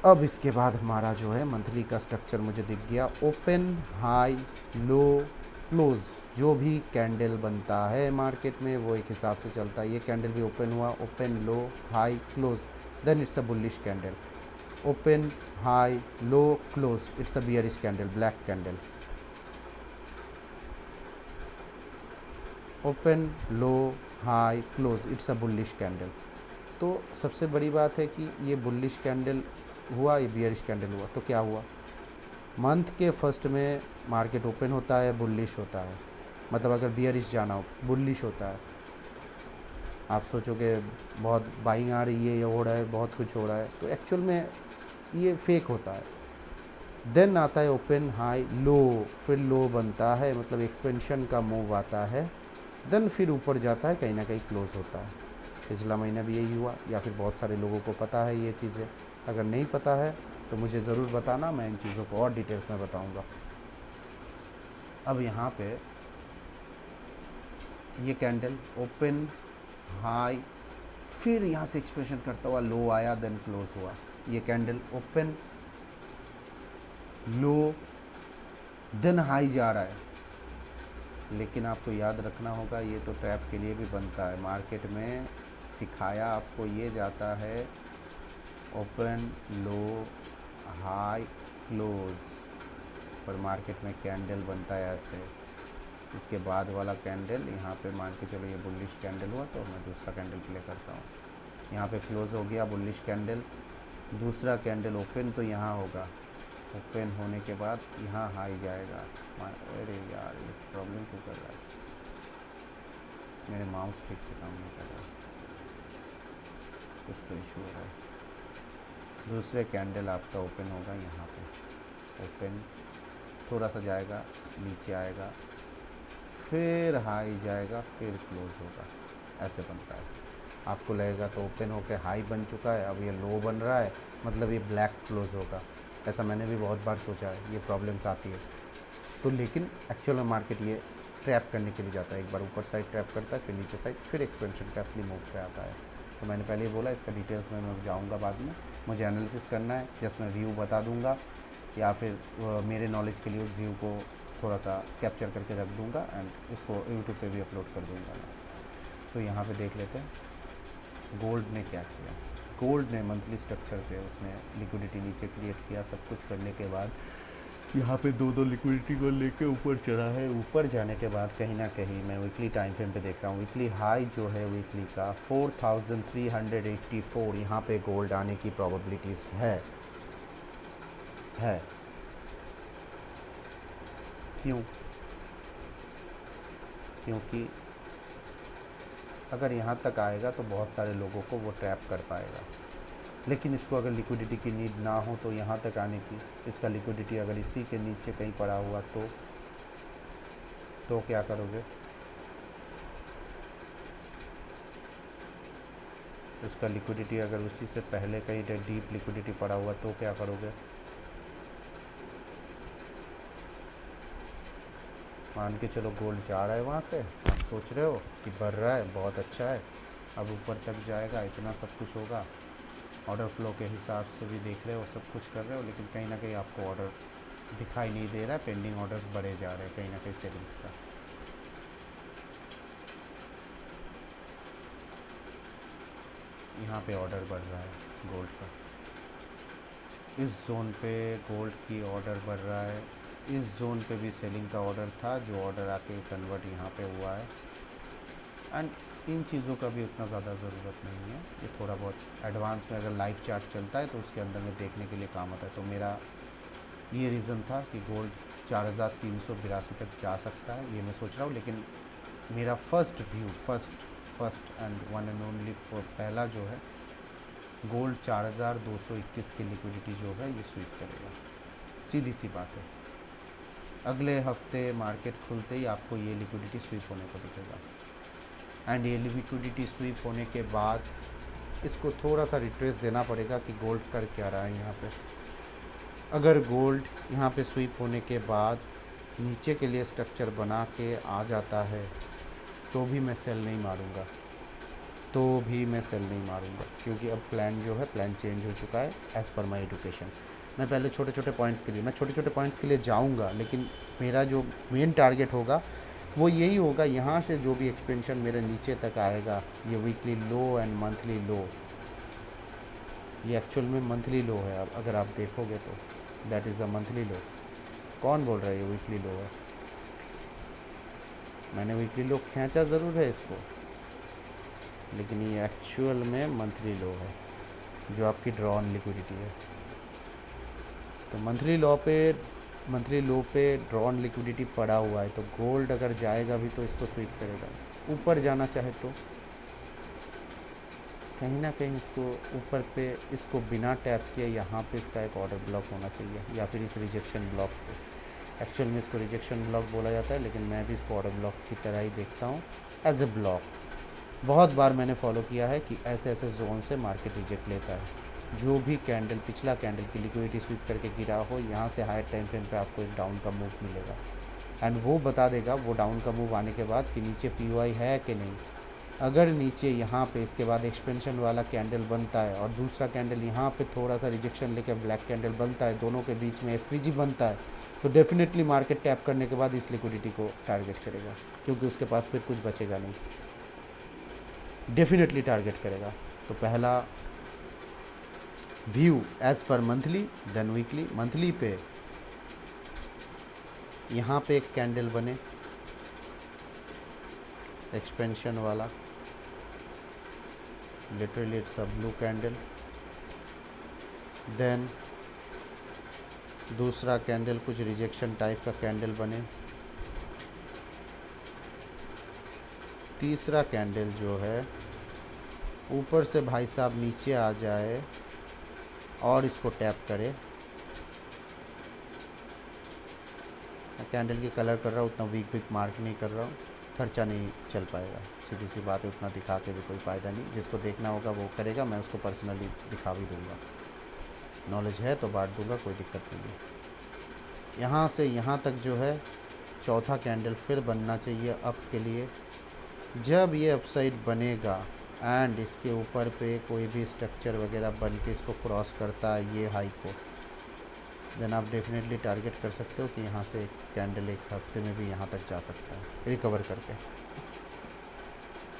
Speaker 1: अब इसके बाद हमारा जो है मंथली का स्ट्रक्चर मुझे दिख गया। ओपन, हाई, लो, क्लोज, जो भी कैंडल बनता है मार्केट में वो एक हिसाब से चलता है। ये कैंडल भी ओपन हुआ, open, low, high, close, then it's a bullish candle. Open, high, low, close, it's a bearish candle, black candle. Open, low, high, close, it's a bullish candle. तो सबसे बड़ी बात है कि ये बुलिश कैंडल हुआ, ये बियरिश कैंडल हुआ, तो क्या हुआ। मंथ के फर्स्ट में मार्केट ओपन होता है, बुलिश होता है, मतलब अगर बियरिश जाना हो बुलिश होता है। आप सोचोगे बहुत बाइंग आ रही है, ये हो रहा है, बहुत कुछ हो रहा है, तो एक्चुअल में ये फेक होता है। देन आता है ओपन, हाई, लो, फिर लो बनता है, मतलब एक्सपेंशन का मूव आता है, देन फिर ऊपर जाता है, कहीं ना कहीं क्लोज होता है। पिछला महीना भी यही हुआ, या फिर बहुत सारे लोगों को पता है ये चीज़ें। अगर नहीं पता है तो मुझे ज़रूर बताना, मैं इन चीज़ों को और डिटेल्स में बताऊंगा। अब यहाँ पे ये कैंडल ओपन, हाई, फिर यहाँ से एक्सपेंशन करता हुआ लो आया, देन क्लोज हुआ। ये कैंडल ओपन, लो, देन हाई जा रहा है। लेकिन आपको याद रखना होगा, ये तो ट्रैप के लिए भी बनता है। मार्केट में सिखाया आपको ये जाता है ओपन, लो, हाई, क्लोज, पर मार्केट में कैंडल बनता है ऐसे। इसके बाद वाला कैंडल यहाँ पे मान के चलो ये बुलिश कैंडल हुआ, तो मैं दूसरा कैंडल प्ले करता हूँ। यहाँ पे क्लोज हो गया बुलिश कैंडल, दूसरा कैंडल ओपन, तो यहाँ होगा ओपन होने के बाद यहाँ हाई जाएगा। अरे यार ये प्रॉब्लम क्यों कर रहा है, मेरे माउस ठीक से काम नहीं कर रहा, कुछ तो इशू हो रहा है। दूसरे कैंडल आपका ओपन होगा यहाँ पे, ओपन थोड़ा सा जाएगा, नीचे आएगा, फिर हाई जाएगा, फिर क्लोज होगा, ऐसे बनता है। आपको लगेगा तो ओपन होकर हाई बन चुका है, अब ये लो बन रहा है, मतलब ये ब्लैक क्लोज होगा। ऐसा मैंने भी बहुत बार सोचा है, ये प्रॉब्लम्स आती है। तो लेकिन एक्चुअल में मार्केट ये ट्रैप करने के लिए जाता है, एक बार ऊपर साइड ट्रैप करता है, फिर नीचे साइड, फिर एक्सपेंशन का असली मूव पे आता है। तो मैंने पहले ही बोला, इसका डिटेल्स में मैं जाऊँगा बाद में। मुझे एनालिसिस करना है, जस्ट मैं व्यू बता दूँगा, या फिर मेरे नॉलेज के लिए उस व्यू को थोड़ा सा कैप्चर करके रख दूँगा एंड इसको यूट्यूब पे भी अपलोड कर दूँगा मैं। तो यहाँ पे देख लेते हैं गोल्ड ने क्या किया। गोल्ड ने मंथली स्ट्रक्चर पे उसने लिक्विडिटी नीचे क्रिएट किया। सब कुछ करने के बाद यहाँ पे दो लिक्विडिटी को लेके ऊपर चढ़ा है। ऊपर जाने के बाद कहीं ना कहीं मैं वीकली टाइम फ्रेम पे देख रहा हूँ, वीकली हाई जो है वीकली का 4384, यहाँ पे गोल्ड आने की प्रोबेबिलिटीज़ है। क्यों? क्योंकि अगर यहाँ तक आएगा तो बहुत सारे लोगों को वो ट्रैप कर पाएगा। लेकिन इसको अगर लिक्विडिटी की नीड ना हो तो यहाँ तक आने की, इसका लिक्विडिटी अगर इसी के नीचे कहीं पड़ा हुआ तो क्या करोगे? इसका लिक्विडिटी अगर उसी से पहले कहीं डीप लिक्विडिटी पड़ा हुआ तो क्या करोगे? मान के चलो गोल्ड जा रहा है वहाँ से, आप सोच रहे हो कि बढ़ रहा है, बहुत अच्छा है, अब ऊपर तक जाएगा, इतना सब कुछ होगा, ऑर्डर फ्लो के हिसाब से भी देख रहे हो, सब कुछ कर रहे हो, लेकिन कहीं ना कहीं आपको ऑर्डर दिखाई नहीं दे रहा है, पेंडिंग ऑर्डर्स बढ़े जा रहे हैं कहीं ना कहीं सेलिंग्स का। यहाँ पे ऑर्डर बढ़ रहा है गोल्ड का, इस जोन पे गोल्ड की ऑर्डर बढ़ रहा है, इस जोन पे भी सेलिंग का ऑर्डर था जो ऑर्डर आके कन्वर्ट यहाँ पे हुआ है। एंड इन चीज़ों का भी उतना ज़्यादा ज़रूरत नहीं है, ये थोड़ा बहुत एडवांस में अगर लाइव चार्ट चलता है तो उसके अंदर में देखने के लिए काम आता है। तो मेरा ये रीज़न था कि गोल्ड 4382 तक जा सकता है, ये मैं सोच रहा हूँ। लेकिन मेरा first view, first and one and only पहला जो है, गोल्ड 4221 की लिक्विडिटी जो है ये स्वीप करेगा, सीधी सी बात है। अगले हफ्ते मार्केट खुलते ही आपको ये लिक्विडिटी स्वीप होने को दिखेगा। एंड ये लिक्विडिटी स्वीप होने के बाद इसको थोड़ा सा रिट्रेस देना पड़ेगा कि गोल्ड कर क्या रहा है यहाँ पे। अगर गोल्ड यहाँ पे स्वीप होने के बाद नीचे के लिए स्ट्रक्चर बना के आ जाता है तो भी मैं सेल नहीं मारूँगा, क्योंकि अब प्लान जो है, प्लान चेंज हो चुका है एज़ पर माई एडुकेशन। मैं पहले छोटे छोटे पॉइंट्स के लिए जाऊँगा, लेकिन मेरा जो मेन टारगेट होगा वो यही होगा, यहाँ से जो भी एक्सपेंशन मेरे नीचे तक आएगा, ये वीकली लो एंड मंथली लो, ये एक्चुअल में मंथली लो है। अब अगर आप देखोगे तो दैट इज़ अ मंथली लो। कौन बोल रहा है ये वीकली लो है? मैंने वीकली लो खींचा ज़रूर है इसको, लेकिन ये एक्चुअल में मंथली लो है जो आपकी ड्रॉ ऑन लिक्विडिटी है। तो मंथली लो पे ड्रॉ ऑन लिक्विडिटी पड़ा हुआ है, तो गोल्ड अगर जाएगा भी तो इसको स्वीप करेगा। ऊपर जाना चाहे तो कहीं ना कहीं इसको ऊपर पे, इसको बिना टैप किए यहाँ पे इसका एक ऑर्डर ब्लॉक होना चाहिए, या फिर इस रिजेक्शन ब्लॉक से। एक्चुअल में इसको रिजेक्शन ब्लॉक बोला जाता है, लेकिन मैं भी इसको ऑर्डर ब्लॉक की तरह ही देखता हूँ, एज ए ब्लॉक। बहुत बार मैंने फॉलो किया है कि ऐसे ऐसे जोन से मार्केट रिजेक्ट लेता है। जो भी कैंडल, पिछला कैंडल की लिक्विडिटी स्वीप करके गिरा हो, यहाँ से हायर टाइम फ्रेम पे आपको एक डाउन का मूव मिलेगा, एंड वो बता देगा वो डाउन का मूव आने के बाद कि नीचे पीओआई है कि नहीं। अगर नीचे यहाँ पे इसके बाद एक्सपेंशन वाला कैंडल बनता है और दूसरा कैंडल यहाँ पे थोड़ा सा रिजेक्शन लेकर ब्लैक कैंडल बनता है, दोनों के बीच में एफवीजी बनता है, तो डेफिनेटली मार्केट टैप करने के बाद इस लिक्विडिटी को टारगेट करेगा, क्योंकि उसके पास फिर कुछ बचेगा नहीं, डेफिनेटली टारगेट करेगा। तो पहला view as per monthly, then weekly. Monthly पे यहाँ पे एक कैंडल बने एक्सपेंशन वाला, literally it's a blue candle, then दूसरा कैंडल कुछ रिजेक्शन टाइप का कैंडल बने, तीसरा कैंडल जो है ऊपर से भाई साहब नीचे आ जाए और इसको टैप करे। कैंडल की कलर कर रहा हूँ, उतना वीक मार्क नहीं कर रहा हूँ, खर्चा नहीं चल पाएगा, सीधी सी बात है, उतना दिखा के भी कोई फ़ायदा नहीं। जिसको देखना होगा वो करेगा, मैं उसको पर्सनली दिखा भी दूँगा, नॉलेज है तो बांट दूँगा, कोई दिक्कत नहीं है। यहाँ से यहाँ तक जो है चौथा कैंडल फिर बनना चाहिए अप के लिए। जब ये अपसाइड बनेगा एंड इसके ऊपर पे कोई भी स्ट्रक्चर वगैरह बन के इसको क्रॉस करता है ये हाई को, देन आप डेफिनेटली टारगेट कर सकते हो कि यहाँ से कैंडल एक हफ्ते में भी यहाँ तक जा सकता है रिकवर करके,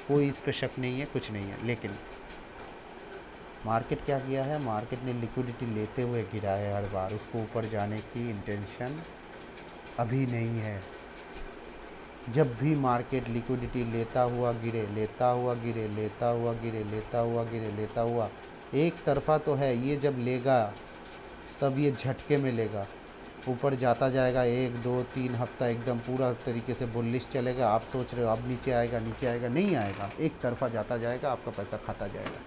Speaker 1: कोई इस पर शक नहीं है, कुछ नहीं है। लेकिन मार्केट क्या किया है, मार्केट ने लिक्विडिटी लेते हुए गिरा है हर बार, उसको ऊपर जाने की इंटेंशन अभी नहीं है। जब भी मार्केट लिक्विडिटी लेता हुआ गिरे, लेता हुआ, एक तरफा तो है, ये जब लेगा तब ये झटके में लेगा, ऊपर जाता जाएगा 1 2 3 हफ्ता एकदम पूरा तरीके से बुलिश चलेगा। आप सोच रहे हो अब नीचे आएगा, नहीं आएगा, एक तरफा जाता जाएगा, आपका पैसा खाता जाएगा।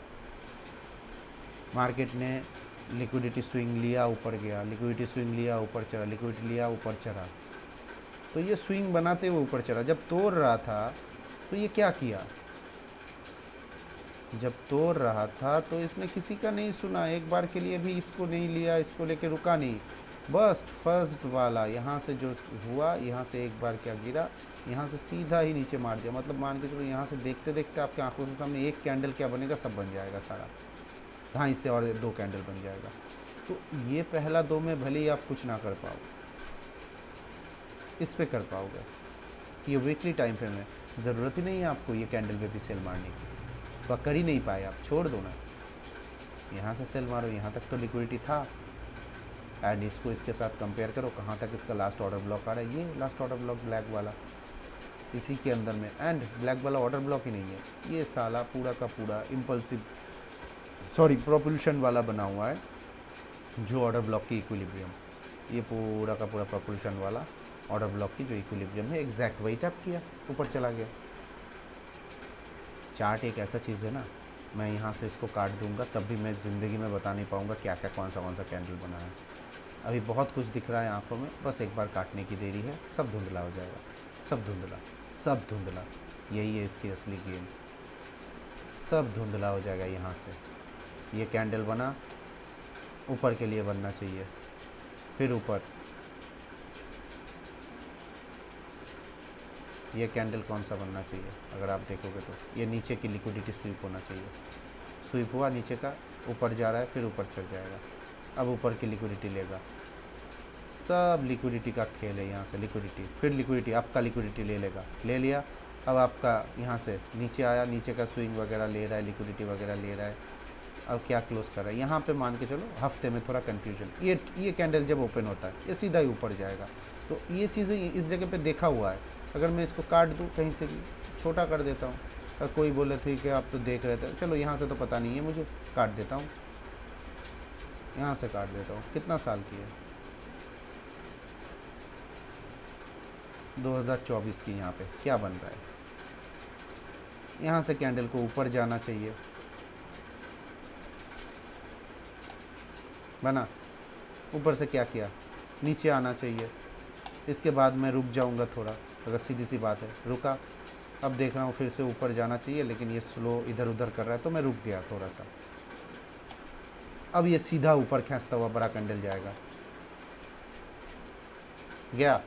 Speaker 1: मार्केट ने लिक्विडिटी स्विंग लिया, ऊपर गया, लिक्विडिटी स्विंग लिया, ऊपर चढ़ा, लिक्विडिटी लिया, ऊपर चढ़ा, तो ये स्विंग बनाते हुए ऊपर चढ़ा। जब तोड़ रहा था तो ये क्या किया, जब तोड़ रहा था तो इसने किसी का नहीं सुना, एक बार के लिए भी इसको नहीं लिया, इसको लेके रुका नहीं। बस्ट फर्स्ट वाला यहाँ से जो हुआ, यहाँ से एक बार क्या गिरा, यहाँ से सीधा ही नीचे मार दिया। मतलब मान के चलो यहाँ से देखते देखते आपके आंखों के सामने एक कैंडल क्या बनेगा, सब बन जाएगा सारा। ढाई से और 2 कैंडल बन जाएगा। तो ये पहला 2 में भले ही आप कुछ ना कर पाओ, इस पे कर पाओगे। ये वीकली टाइम फ्रेम है, ज़रूरत ही नहीं है आपको ये कैंडल पे भी सेल मारने की, तो कर ही नहीं पाए आप, छोड़ दो ना। यहाँ से सेल मारो, यहाँ तक तो लिक्विडिटी था। एंड इसको इसके साथ कंपेयर करो, कहाँ तक इसका लास्ट ऑर्डर ब्लॉक आ रहा है। ये लास्ट ऑर्डर ब्लॉक ब्लैक वाला इसी के अंदर में, एंड ब्लैक वाला ऑर्डर ब्लॉक ही नहीं है, ये साला पूरा का पूरा इम्पल्सिव प्रोपल्शन वाला बना हुआ है, जो ऑर्डर ब्लॉक की इक्विलिब्रियम, ये पूरा का पूरा प्रोपल्शन वाला ऑर्डर ब्लॉक की जो इक्विलिब्रियम है, एग्जैक्ट वही टैप किया, ऊपर चला गया। चार्ट एक ऐसा चीज़ है ना, मैं यहाँ से इसको काट दूंगा तब भी मैं ज़िंदगी में बता नहीं पाऊँगा क्या क्या कौन सा कैंडल बना है। अभी बहुत कुछ दिख रहा है आंखों में, बस एक बार काटने की देरी है, सब धुंधला हो जाएगा, सब धुंधला, सब धुंधला। यही है इसकी असली गेम, सब धुंधला हो जाएगा। यहाँ से ये कैंडल बना, ऊपर के लिए बनना चाहिए, फिर ऊपर। ये कैंडल कौन सा बनना चाहिए अगर आप देखोगे तो, ये नीचे की लिक्विडिटी स्वीप होना चाहिए। स्वीप हुआ नीचे का, ऊपर जा रहा है, फिर ऊपर चढ़ जाएगा। अब ऊपर की लिक्विडिटी लेगा, सब लिक्विडिटी का खेल है। यहाँ से लिक्विडिटी, फिर लिक्विडिटी, आपका लिक्विडिटी ले लेगा, ले लिया। अब आपका यहाँ से नीचे आया, नीचे का स्विंग वगैरह ले रहा है, लिक्विडिटी वगैरह ले रहा है। अब क्या क्लोज कर रहा है यहाँ पे, मान के चलो हफ्ते में थोड़ा कन्फ्यूजन, ये कैंडल जब ओपन होता है ये सीधा ही ऊपर जाएगा। तो ये चीज़ें इस जगह पे देखा हुआ है। अगर मैं इसको काट दूँ कहीं से भी, छोटा कर देता हूँ, कोई बोले थे कि आप तो देख रहे थे, चलो यहाँ से तो पता नहीं है मुझे, काट देता हूँ, यहाँ से काट देता हूँ। कितना साल की है, 2024 की। यहाँ पे क्या बन रहा है, यहाँ से कैंडल को ऊपर जाना चाहिए, बना, ऊपर से क्या किया, नीचे आना चाहिए। इसके बाद मैं रुक जाऊंगा थोड़ा, अगर सीधी सी बात है, रुका। अब देख रहा हूँ फिर से ऊपर जाना चाहिए, लेकिन ये स्लो इधर उधर कर रहा है, तो मैं रुक गया थोड़ा सा। अब ये सीधा ऊपर खींचता हुआ बड़ा कैंडल जाएगा, गया।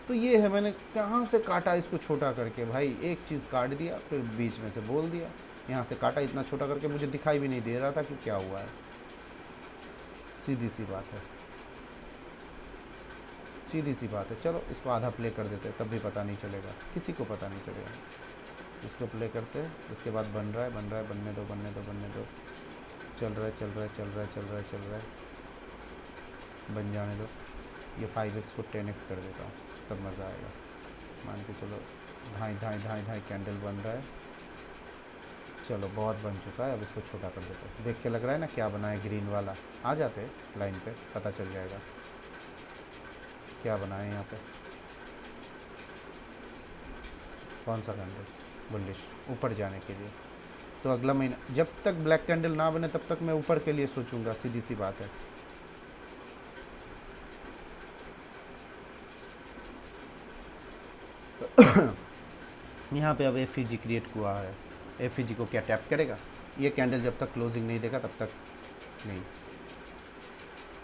Speaker 1: तो ये है, मैंने कहाँ से काटा इसको छोटा करके भाई, एक चीज़ काट दिया, फिर बीच में से बोल दिया। यहाँ से काटा इतना छोटा करके, मुझे दिखाई भी नहीं दे रहा था कि क्या हुआ है। सीधी सी बात है, सीधी सी बात है। चलो इसको आधा प्ले कर देते हैं, तब भी पता नहीं चलेगा, किसी को पता नहीं चलेगा। इसको प्ले करते हैं, इसके बाद बन रहा है, बन रहा है, बनने दो, बनने दो, बनने दो, चल रहा है, चल रहा है, चल रहा है, चल रहा है, चल रहा है, बन जाने दो। ये 5x को 10x कर देता हूँ, तब मज़ा आएगा। मान के चलो ढाई ढाई ढाई ढाई कैंडल बन रहा है, चलो बहुत बन चुका है। अब इसको छोटा कर देता हूँ, देख के लग रहा है ना क्या बना है, ग्रीन वाला। आ जाते लाइन पे, पता चल जाएगा क्या बना है यहाँ पे, कौन सा कैंडल बुलिश ऊपर जाने के लिए। तो अगला महीना जब तक ब्लैक कैंडल ना बने तब तक मैं ऊपर के लिए सोचूंगा, सीधी सी बात है। यहाँ पे अब एफईजी क्रिएट हुआ है, एफईजी को क्या टैप करेगा, ये कैंडल जब तक क्लोजिंग नहीं देगा तब तक नहीं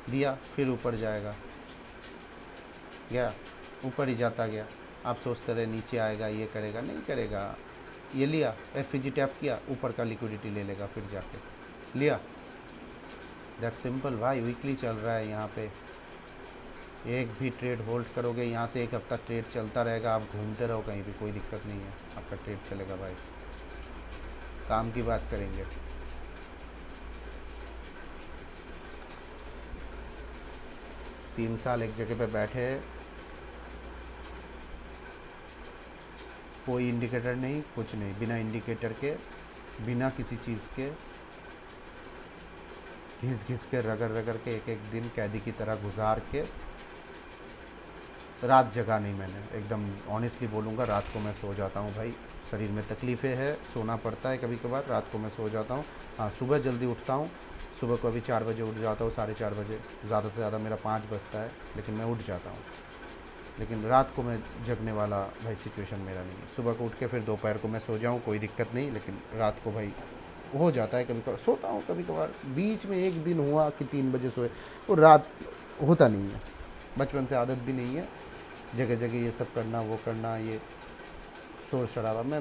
Speaker 1: दिया, फिर ऊपर जाएगा, गया, ऊपर ही जाता गया। आप सोचते रहे नीचे आएगा, ये करेगा, नहीं करेगा। ये लिया, एफईजी टैप किया, ऊपर का लिक्विडिटी ले लेगा, फिर जाके लिया। दैट सिंपल भाई, वीकली चल रहा है यहाँ पे। एक भी ट्रेड होल्ड करोगे, यहाँ से एक हफ्ता ट्रेड चलता रहेगा, आप घूमते रहो कहीं भी, कोई दिक्कत नहीं है, आपका ट्रेड चलेगा भाई। काम की बात करेंगे, तीन साल एक जगह पे बैठे, कोई इंडिकेटर नहीं, कुछ नहीं, बिना इंडिकेटर के, बिना किसी चीज़ के, घिस घिस के, रगड़ रगड़ के, एक एक दिन कैदी की तरह गुजार के, रात जगा नहीं मैंने, एकदम ऑनेस्टली बोलूँगा। रात को मैं सो जाता हूँ भाई, शरीर में तकलीफ़ें है, सोना पड़ता है कभी कभार, रात को मैं सो जाता हूँ। हाँ, सुबह जल्दी उठता हूँ, सुबह को अभी 4 बजे उठ जाता हूँ, 4:30 बजे, ज़्यादा से ज़्यादा मेरा 5 बजता है, लेकिन मैं उठ जाता हूँ। लेकिन रात को मैं जगने वाला भाई सिचुएशन मेरा नहीं है। सुबह को उठ के फिर दोपहर को मैं सो जाऊँ, कोई दिक्कत नहीं, लेकिन रात को भाई हो जाता है कभी कभार, सोता हूँ कभी कभार, बीच में एक दिन हुआ कि 3 बजे सोए, वो रात होता नहीं है, बचपन से आदत भी नहीं है, जगह जगह ये सब करना वो करना, ये शोर शराबा मैं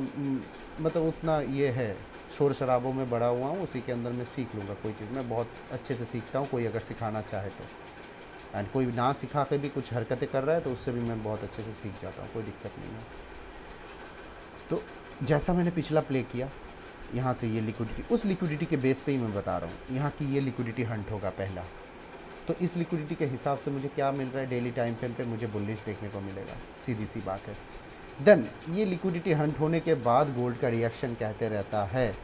Speaker 1: मतलब उतना ये है, शोर शराबों में बड़ा हुआ हूँ, उसी के अंदर मैं सीख लूँगा कोई चीज़, मैं बहुत अच्छे से सीखता हूँ, कोई अगर सिखाना चाहे तो। एंड कोई ना सिखा के भी कुछ हरकतें कर रहा है तो उससे भी मैं बहुत अच्छे से सीख जाता हूँ, कोई दिक्कत नहीं है। तो जैसा मैंने पिछला प्ले किया, यहाँ से ये लिक्विडिटी, उस लिक्विडिटी के बेस पे ही मैं बता रहा हूँ, यहाँ की ये लिक्विडिटी हंट होगा पहला। तो इस लिक्विडिटी के हिसाब से मुझे क्या मिल रहा है, डेली टाइम फ्रेम पे मुझे बुलिश देखने को मिलेगा, सीधी सी बात है। देन ये लिक्विडिटी हंट होने के बाद गोल्ड का रिएक्शन कहते रहता है,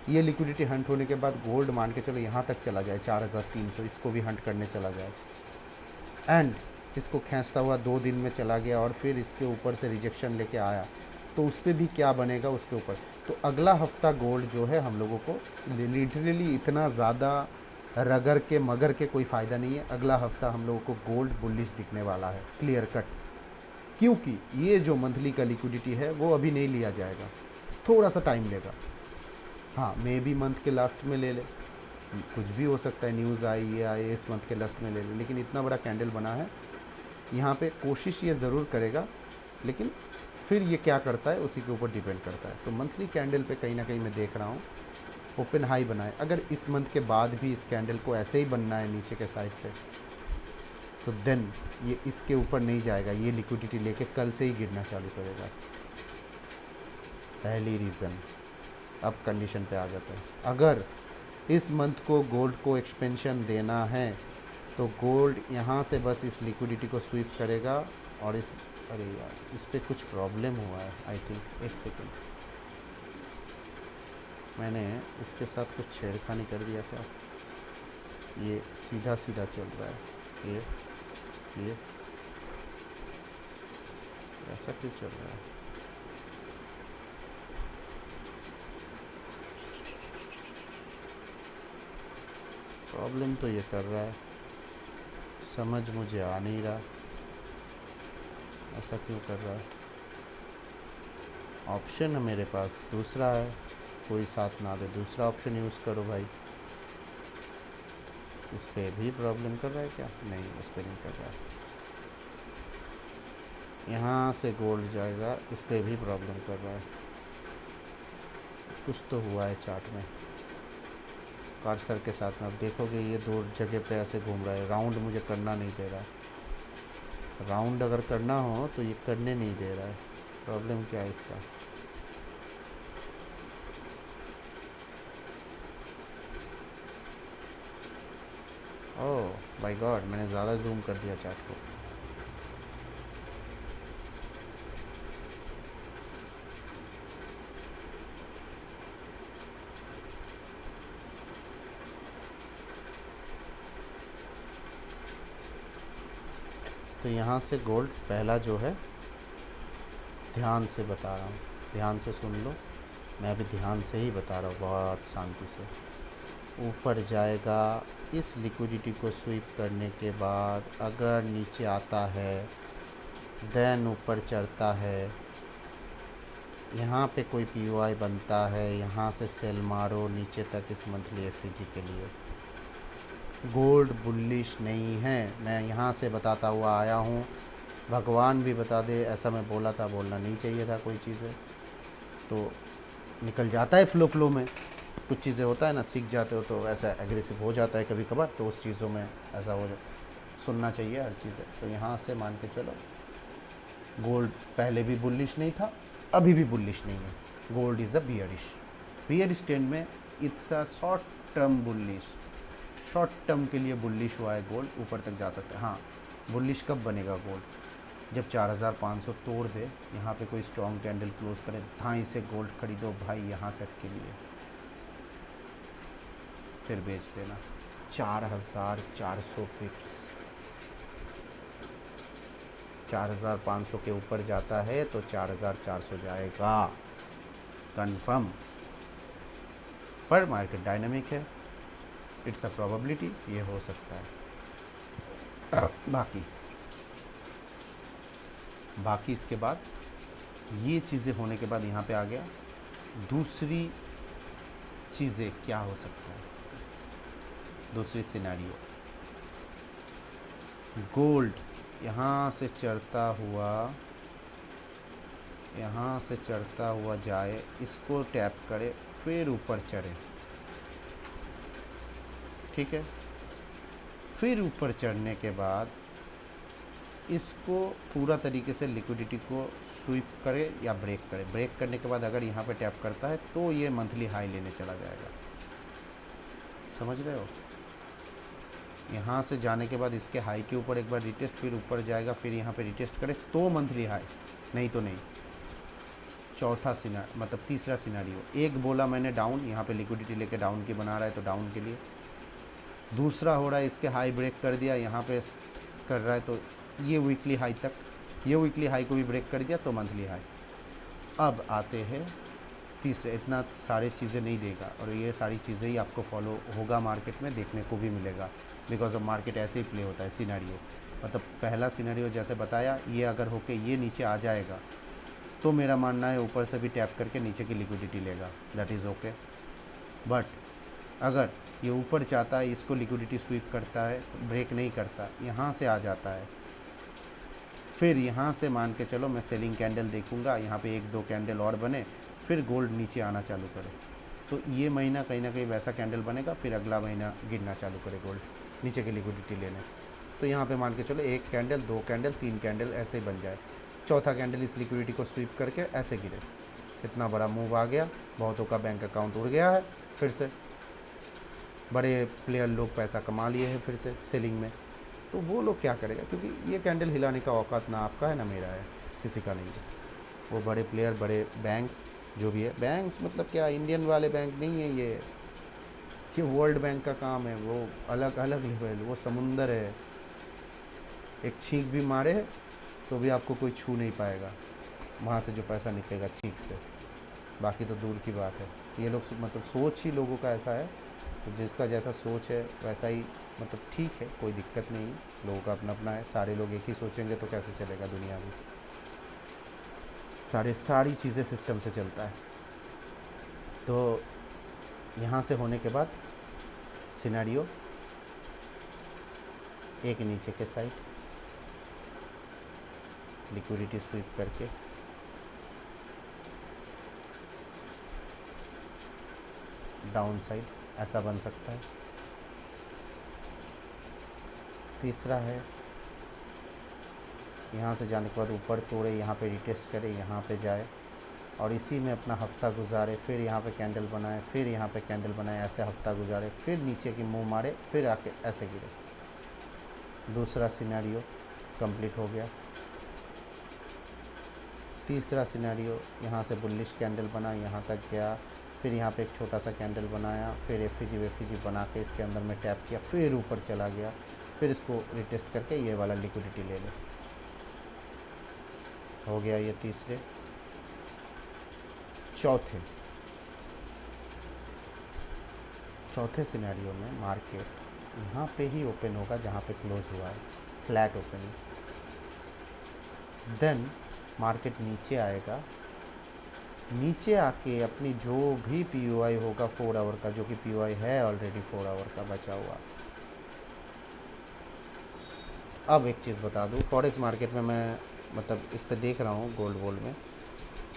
Speaker 1: ये लिक्विडिटी हंट होने के बाद गोल्ड मान के चलो यहाँ तक चला जाए 4300, इसको भी हंट करने चला जाए, एंड इसको खींचता हुआ 2 दिन में चला गया और फिर इसके ऊपर से रिजेक्शन लेके आया, तो उस पर भी क्या बनेगा उसके ऊपर। तो अगला हफ्ता गोल्ड जो है हम लोगों को लिटरली इतना ज़्यादा रगड़ के मगर के कोई फ़ायदा नहीं है, अगला हफ्ता हम लोगों को गोल्ड बुलिश दिखने वाला है, क्लियर कट। क्योंकि ये जो मंथली का लिक्विडिटी है वो अभी नहीं लिया जाएगा, थोड़ा सा टाइम लेगा। हाँ, मे भी मंथ के लास्ट में ले ले, कुछ भी हो सकता है, न्यूज़ आई ये आए इस मंथ के लास्ट में ले ले, लेकिन इतना बड़ा कैंडल बना है यहाँ पे, कोशिश ये ज़रूर करेगा, लेकिन फिर ये क्या करता है उसी के ऊपर डिपेंड करता है। तो मंथली कैंडल पे कहीं ना कहीं मैं देख रहा हूँ ओपन हाई बनाए, अगर इस मंथ के बाद भी इस कैंडल को ऐसे ही बनना है नीचे के साइड पे, तो देन ये इसके ऊपर नहीं जाएगा, ये लिक्विडिटी लेके कल से ही गिरना चालू करेगा, पहली रीज़न। अब कंडीशन पे आ जाता है, अगर इस मंथ को गोल्ड को एक्सपेंशन देना है तो गोल्ड यहाँ से बस इस लिक्विडिटी को स्वीप करेगा, और इस, अरे यार इस पर कुछ प्रॉब्लम हुआ है आई थिंक, एक सेकेंड, मैंने इसके साथ कुछ छेड़खानी कर दिया क्या, ये सीधा सीधा चल रहा है, ये ऐसा क्यों चल रहा है, प्रॉब्लम तो ये कर रहा है, समझ मुझे आ नहीं रहा ऐसा क्यों कर रहा है। ऑप्शन है मेरे पास दूसरा है, कोई साथ ना दे, दूसरा ऑप्शन यूज़ करो भाई। इस पर भी प्रॉब्लम कर रहा है क्या, नहीं इस पर नहीं कर रहा है, यहाँ से गोल्ड जाएगा, इस पर भी प्रॉब्लम कर रहा है, कुछ तो हुआ है चार्ट में। कर्सर के साथ में आप देखोगे ये 2 जगह पे ऐसे घूम रहा है, राउंड मुझे करना नहीं दे रहा है, राउंड अगर करना हो तो ये करने नहीं दे रहा है, प्रॉब्लम क्या है इसका। ओह बाय गॉड, मैंने ज़्यादा जूम कर दिया चार्ट को। तो यहाँ से गोल्ड पहला जो है, ध्यान से बता रहा हूँ, ध्यान से सुन लो, मैं अभी ध्यान से ही बता रहा हूँ बहुत शांति से, ऊपर जाएगा, इस लिक्विडिटी को स्वीप करने के बाद अगर नीचे आता है देन ऊपर चढ़ता है, यहाँ पे कोई पीओआई बनता है, यहाँ से सेल मारो नीचे तक इस मंथली एफईजी के लिए। गोल्ड बुलिश नहीं है, मैं यहाँ से बताता हुआ आया हूँ, भगवान भी बता दे ऐसा मैं बोला था, बोलना नहीं चाहिए था कोई चीज़ें, तो निकल जाता है फ्लो में, कुछ चीज़ें होता है ना, सीख जाते हो तो ऐसा एग्रेसिव हो जाता है कभी कभार, तो उस चीज़ों में ऐसा हो सुनना चाहिए हर चीज़ें। तो यहाँ से मान के चलो गोल्ड पहले भी बुलिश नहीं था, अभी भी बुलिश नहीं है, gold is a bearish trend में, it's a short term bullish, short term के लिए बुलिश हुआ है गोल्ड, ऊपर तक जा सकता है। हाँ, बुलिश कब बनेगा गोल्ड, जब 4500 तोड़ दे, यहाँ पे कोई स्ट्रॉन्ग कैंडल क्लोज करे, धाई से गोल्ड खरीदो भाई यहाँ तक के लिए, फिर बेच देना। 4400 पिप्स, 4500 के ऊपर जाता है तो 4400 जाएगा कंफर्म, पर मार्केट डायनामिक है, इट्स अ प्रोबेबिलिटी, ये हो सकता है। बाकी इसके बाद ये चीज़ें होने के बाद यहाँ पे आ गया दूसरी चीज़ें क्या हो सकता है। दूसरी सिनेरियो, गोल्ड यहाँ से चढ़ता हुआ जाए, इसको टैप करे, फिर ऊपर चढ़े, ठीक है। फिर ऊपर चढ़ने के बाद इसको पूरा तरीके से लिक्विडिटी को स्वीप करे या ब्रेक करे। ब्रेक करने के बाद अगर यहाँ पे टैप करता है तो ये मंथली हाई लेने चला जाएगा। समझ रहे हो? यहाँ से जाने के बाद इसके हाई के ऊपर एक बार रिटेस्ट, फिर ऊपर जाएगा, फिर यहाँ पे रिटेस्ट करे तो मंथली हाई, नहीं तो नहीं। तीसरा सिनेरियो, एक बोला मैंने डाउन, यहाँ पे लिक्विडिटी लेके डाउन की बना रहा है तो डाउन के लिए। दूसरा हो रहा है इसके हाई ब्रेक कर दिया, यहाँ पे कर रहा है तो ये वीकली हाई तक, ये वीकली हाई को भी ब्रेक कर दिया तो मंथली हाई। अब आते हैं तीसरे, इतना सारे चीज़ें नहीं देगा और ये सारी चीज़ें ही आपको फॉलो होगा, मार्केट में देखने को भी मिलेगा, बिकॉज ऑफ मार्केट ऐसे ही प्ले होता है। सिनेरियो मतलब पहला सिनेरियो जैसे बताया, ये अगर होके ये नीचे आ जाएगा तो मेरा मानना है ऊपर से भी टैप करके नीचे की लिक्विडिटी लेगा, दैट इज़ ओके। बट अगर ये ऊपर चाहता है, इसको लिक्विडिटी स्वीप करता है, ब्रेक नहीं करता, यहाँ से आ जाता है, फिर यहाँ से मान के चलो मैं सेलिंग कैंडल देखूँगा, यहाँ पे एक दो कैंडल और बने, फिर गोल्ड नीचे आना चालू करे, तो ये महीना कहीं ना कहीं वैसा कैंडल बनेगा, फिर अगला महीना गिरना चालू करे गोल्ड नीचे की लिक्विडिटी लेने। तो यहाँ पे मान के चलो एक कैंडल, दो कैंडल, तीन कैंडल ऐसे ही बन जाए, चौथा कैंडल इस लिक्विडिटी को स्वीप करके ऐसे गिरे। इतना बड़ा मूव आ गया, बहुतों का बैंक अकाउंट उड़ गया है, फिर से बड़े प्लेयर लोग पैसा कमा लिए हैं फिर से सेलिंग में। तो वो लोग क्या करेगा, क्योंकि ये कैंडल हिलाने का औकात ना आपका है ना मेरा है, किसी का नहीं है। वो बड़े प्लेयर, बड़े बैंक्स जो भी है, बैंक्स मतलब क्या इंडियन वाले बैंक नहीं है ये वर्ल्ड बैंक का काम है, वो अलग अलग लेवल, वो समुंदर है, एक छींक भी मारे तो भी आपको कोई छू नहीं पाएगा, वहाँ से जो पैसा निकलेगा छींक से, बाकी तो दूर की बात है। ये लोग मतलब सोच ही लोगों का ऐसा है, तो जिसका जैसा सोच है वैसा ही, मतलब ठीक है, कोई दिक्कत नहीं, लोगों का अपना अपना है। सारे लोग एक ही सोचेंगे तो कैसे चलेगा दुनिया में, सारी चीज़ें सिस्टम से चलता है। तो यहाँ से होने के बाद सिनेरियो, एक नीचे के साइड लिक्विडिटी स्वीप करके डाउन साइड ऐसा बन सकता है। तीसरा है यहाँ से जाने के बाद ऊपर तोड़े, यहाँ पे रिटेस्ट करे, यहाँ पे जाए और इसी में अपना हफ्ता गुजारे, फिर यहाँ पे कैंडल बनाए, फिर यहाँ पे कैंडल बनाए, ऐसे हफ्ता गुजारे, फिर नीचे की मुंह मारे, फिर आके ऐसे गिरे। दूसरा सिनेरियो कंप्लीट हो गया। तीसरा सिनेरियो, यहाँ से बुलिश कैंडल बना, यहाँ तक गया, फिर यहाँ पे एक छोटा सा कैंडल बनाया, फिर एफईजी बना के इसके अंदर में टैप किया, फिर ऊपर चला गया, फिर इसको रिटेस्ट करके ये वाला लिक्विडिटी ले ले। हो गया ये तीसरे। चौथे सिनेरियो में मार्केट यहाँ पे ही ओपन होगा जहाँ पे क्लोज हुआ है, फ्लैट ओपनिंग। देन मार्केट नीचे आएगा, नीचे आके अपनी जो भी पीओआई होगा 4 आवर का, जो कि पीओआई है ऑलरेडी 4 आवर का बचा हुआ। अब एक चीज़ बता दूँ, फॉरेक्स मार्केट में मैं मतलब इस पे देख रहा हूँ गोल्ड में,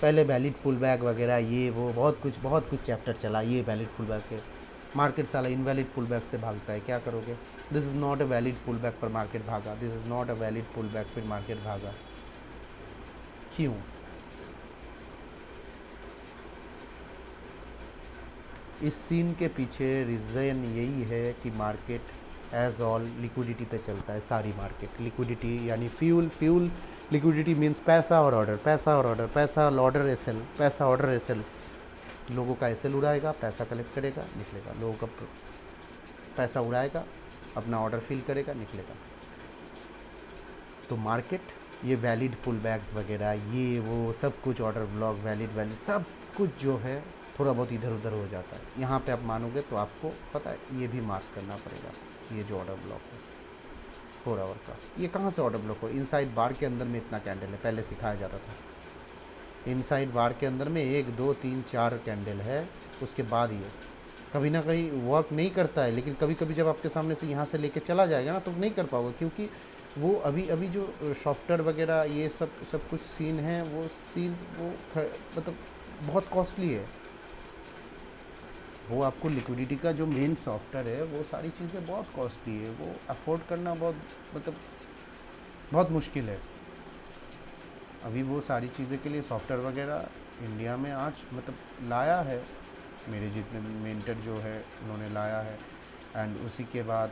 Speaker 1: पहले वैलिड पुल बैक वगैरह ये वो बहुत कुछ चैप्टर चला, ये वैलिड पुल बैक है, मार्केट साला इनवैलिड पुल बैक से भागता है, क्या करोगे? This is not a valid pull back पर मार्केट भागा, this is not a valid pull back फिर मार्केट भागा। क्यों? इस सीन के पीछे रीज़न यही है कि मार्केट एज ऑल लिक्विडिटी पे चलता है। सारी मार्केट लिक्विडिटी यानी फ्यूल लिक्विडिटी मीन्स पैसा और ऑर्डर, पैसा और ऑर्डर, पैसा ऑर्डर एसएल, पैसा ऑर्डर एसएल। लोगों का एसएल उड़ाएगा, पैसा कलेक्ट करेगा, निकलेगा, लोगों का पैसा उड़ाएगा, अपना ऑर्डर फिल करेगा, निकलेगा। तो मार्केट ये वैलिड पुल बैक्स वगैरह ये वो सब कुछ, ऑर्डर ब्लॉक वैलिड सब कुछ जो है थोड़ा बहुत इधर उधर हो जाता है। यहाँ पे आप मानोगे तो आपको पता है ये भी मार्क करना पड़ेगा, ये जो ऑर्डर ब्लॉक है 4 आवर का, ये कहाँ से ऑर्डर ब्लॉक हो? इनसाइड बार के अंदर में इतना कैंडल है, पहले सिखाया जाता था। इनसाइड बार के अंदर में 1 2 3 4 कैंडल है, उसके बाद ये कभी ना कहीं वर्क नहीं करता है, लेकिन कभी कभी जब आपके सामने से यहाँ से लेके चला जाएगा ना तो नहीं कर पाओगे, क्योंकि वो अभी अभी जो सॉफ्टवेयर वगैरह ये सब सब कुछ सीन है, वो सीन मतलब बहुत कॉस्टली है। वो आपको लिक्विडिटी का जो मेन सॉफ्टवेयर है वो सारी चीज़ें बहुत कॉस्टली है, वो अफोर्ड करना बहुत मतलब बहुत मुश्किल है। अभी वो सारी चीज़ें के लिए सॉफ्टवेयर वगैरह इंडिया में आज मतलब लाया है, मेरे जितने मेंटर जो है उन्होंने लाया है। एंड उसी के बाद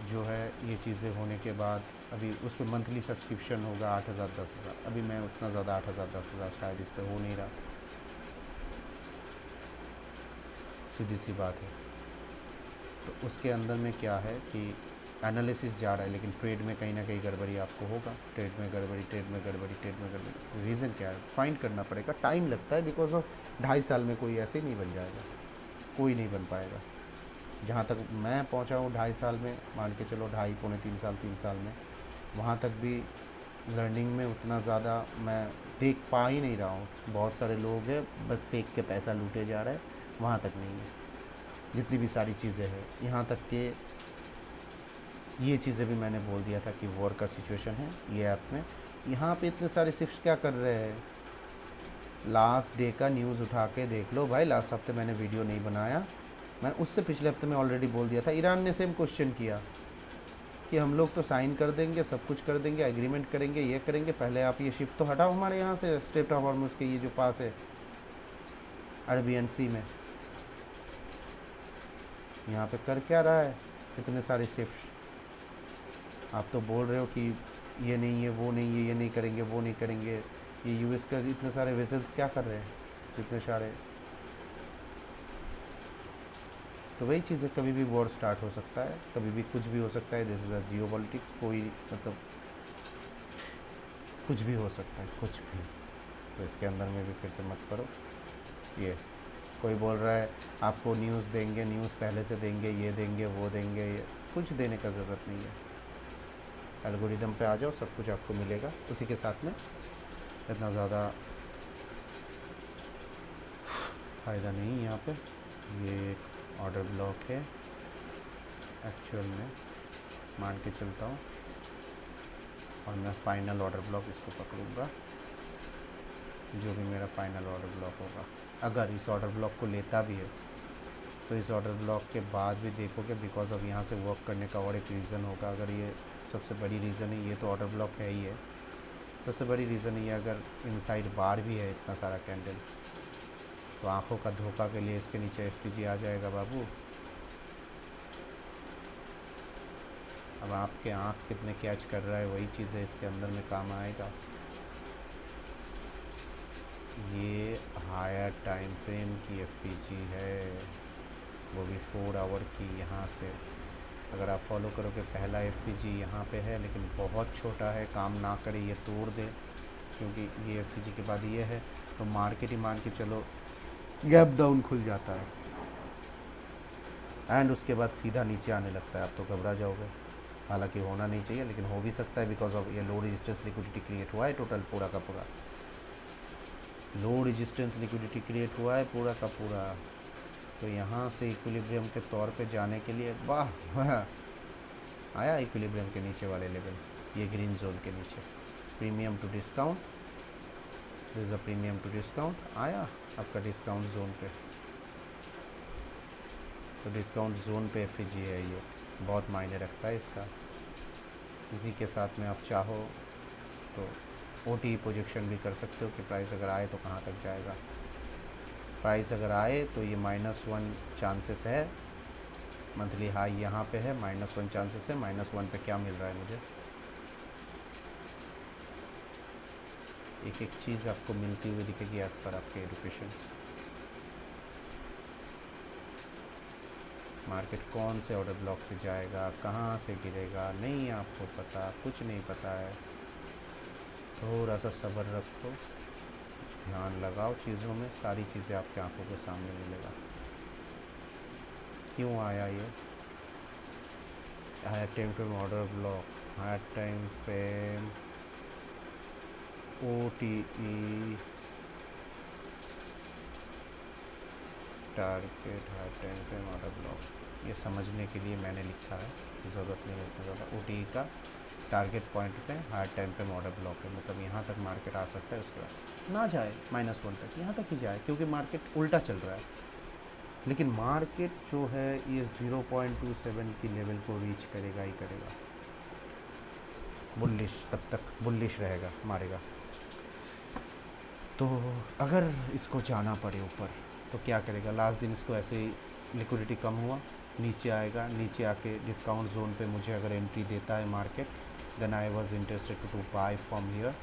Speaker 1: जो है ये चीज़ें होने के बाद अभी उस पर मंथली सब्सक्रिप्शन होगा 8,000 10,000। अभी मैं उतना ज़्यादा 8,000 10,000 शायद इस पर हो नहीं रहा, सीधी सी बात है। तो उसके अंदर में क्या है कि एनालिसिस जा रहा है, लेकिन ट्रेड में कहीं ना कहीं गड़बड़ी आपको होगा। ट्रेड में गड़बड़ी, ट्रेड में गड़बड़ी, ट्रेड में गड़बड़ी। रीज़न क्या है, फाइंड करना पड़ेगा, टाइम लगता है। बिकॉज ऑफ 2.5 साल में कोई ऐसे ही नहीं बन जाएगा, कोई नहीं बन पाएगा। जहाँ तक मैं पहुँचा हूँ 2.5 साल में, मान के चलो 2.5 पौने 3 साल, 3 साल में, वहाँ तक भी लर्निंग में उतना ज़्यादा मैं देख पा ही नहीं रहा हूँ। बहुत सारे लोग हैं बस फेंक के पैसा लूटे जा रहे हैं, वहाँ तक नहीं है। जितनी भी सारी चीज़ें हैं, यहाँ तक कि ये चीज़ें भी मैंने बोल दिया था कि वॉर का सिचुएशन है ये ऐप में। यहाँ पे इतने सारे शिफ्ट क्या कर रहे हैं, लास्ट डे का न्यूज़ उठा के देख लो भाई। लास्ट हफ्ते मैंने वीडियो नहीं बनाया, मैं उससे पिछले हफ्ते में ऑलरेडी बोल दिया था। ईरान ने सेम क्वेश्चन किया कि हम लोग तो साइन कर देंगे, सब कुछ कर देंगे, एग्रीमेंट करेंगे, ये करेंगे, पहले आप ये शिप तो हटाओ हमारे यहाँ से, स्ट्रेट ऑफ हॉर्मुज़ के ये जो पास है अरबियन सी में। यहाँ पे कर क्या रहा है इतने सारे शिफ्ट। आप तो बोल रहे हो कि ये नहीं है, वो नहीं है, ये नहीं करेंगे, वो नहीं करेंगे। ये यूएस का इतने सारे वेसल्स क्या कर रहे हैं, इतने सारे। तो वही चीज़ है, कभी भी वॉर स्टार्ट हो सकता है, कभी भी कुछ भी हो सकता है। This is a Jio politics, कोई मतलब कुछ भी हो सकता है, कुछ भी। तो इसके अंदर में भी फिर से मत करो। ये कोई बोल रहा है आपको न्यूज़ देंगे, न्यूज़ पहले से देंगे, ये देंगे, वो देंगे, ये कुछ देने का ज़रूरत नहीं है। एल्गोरिदम पे आ जाओ, सब कुछ आपको मिलेगा उसी के साथ में। इतना ज़्यादा फ़ायदा नहीं यहाँ पे। ये एक ऑर्डर ब्लॉक है एक्चुअल में, मान के चलता हूँ, और मैं फ़ाइनल ऑर्डर ब्लॉक इसको पकड़ूँगा, जो भी मेरा फ़ाइनल ऑर्डर ब्लॉक होगा। अगर इस ऑर्डर ब्लॉक को लेता भी है तो इस ऑर्डर ब्लॉक के बाद भी देखोगे, बिकॉज अब यहाँ से वर्क करने का और एक रीज़न होगा। अगर ये सबसे बड़ी रीज़न है, ये तो ऑर्डर ब्लॉक है ही है, सबसे बड़ी रीज़न ये अगर इनसाइड बार भी है इतना सारा कैंडल, तो आँखों का धोखा के लिए इसके नीचे एफपीजी आ जाएगा बाबू। अब आपके आँख कितने कैच कर रहा है, वही चीज़ है इसके अंदर में काम आएगा। ये हायर टाइम फ्रेम की एफपीजी है, वो भी 4 आवर की। यहाँ से अगर आप फॉलो करोगे, पहला एफपीजी यहाँ पे है, लेकिन बहुत छोटा है, काम ना करे ये तोड़ दे, क्योंकि ये एफपीजी के बाद ये है, तो मार्केट ही मान के चलो गैप डाउन खुल जाता है, एंड उसके बाद सीधा नीचे आने लगता है। आप तो घबरा जाओगे, हालांकि होना नहीं चाहिए, लेकिन हो भी सकता है, बिकॉज ऑफ ये लो रेजिस्टेंस लिक्विडिटी क्रिएट हुआ है टोटल पूरा का पूरा। लो रेजिस्टेंस लिक्विडिटी क्रिएट हुआ है पूरा का पूरा। तो यहाँ से इक्विलिब्रियम के तौर पे जाने के लिए, वाह वाह, आया इक्विलिब्रियम के नीचे वाले लेवल, ये ग्रीन जोन के नीचे, premium to discount, this is a premium to discount, आया आपका डिस्काउंट जोन पे। तो डिस्काउंट जोन पे एफईजी है, ये बहुत मायने रखता है इसका। इसी के साथ में आप चाहो तो ओटी प्रोजेक्शन भी कर सकते हो कि प्राइस अगर आए तो कहाँ तक जाएगा। प्राइस अगर आए तो ये -1 चांसेस है, मंथली हाई यहाँ पे है, -1 चांसेस है। -1 पे क्या मिल रहा है मुझे, एक एक चीज़ आपको मिलती हुई दिखेगी एज़ पर आपके एडुकेशन। मार्केट कौन से ऑर्डर ब्लॉक से जाएगा, कहाँ से गिरेगा, नहीं आपको पता, कुछ नहीं पता है। थोड़ा सा सब्र रखो, ध्यान लगाओ चीज़ों में, सारी चीज़ें आपके आंखों के सामने मिलेगा। क्यों आया ये higher time frame order block, higher time frame OTE target high time frame order block, ये समझने के लिए मैंने लिखा है, ज़रूरत नहीं है ज़्यादा। OTE का टारगेट पॉइंट पे high time frame order block है, मतलब यहाँ तक मार्केट आ सकता है, उसके बाद ना जाए -1 तक, यहाँ तक ही जाए, क्योंकि मार्केट उल्टा चल रहा है। लेकिन मार्केट जो है ये 0.27 की लेवल को रीच करेगा ही करेगा, बुलिश, तब तक बुलिश रहेगा, मारेगा। तो अगर इसको जाना पड़े ऊपर तो क्या करेगा, लास्ट दिन इसको ऐसे ही लिक्विडिटी कम हुआ, नीचे आएगा, नीचे आके डिस्काउंट जोन पे मुझे अगर एंट्री देता है market, then I was interested to buy from here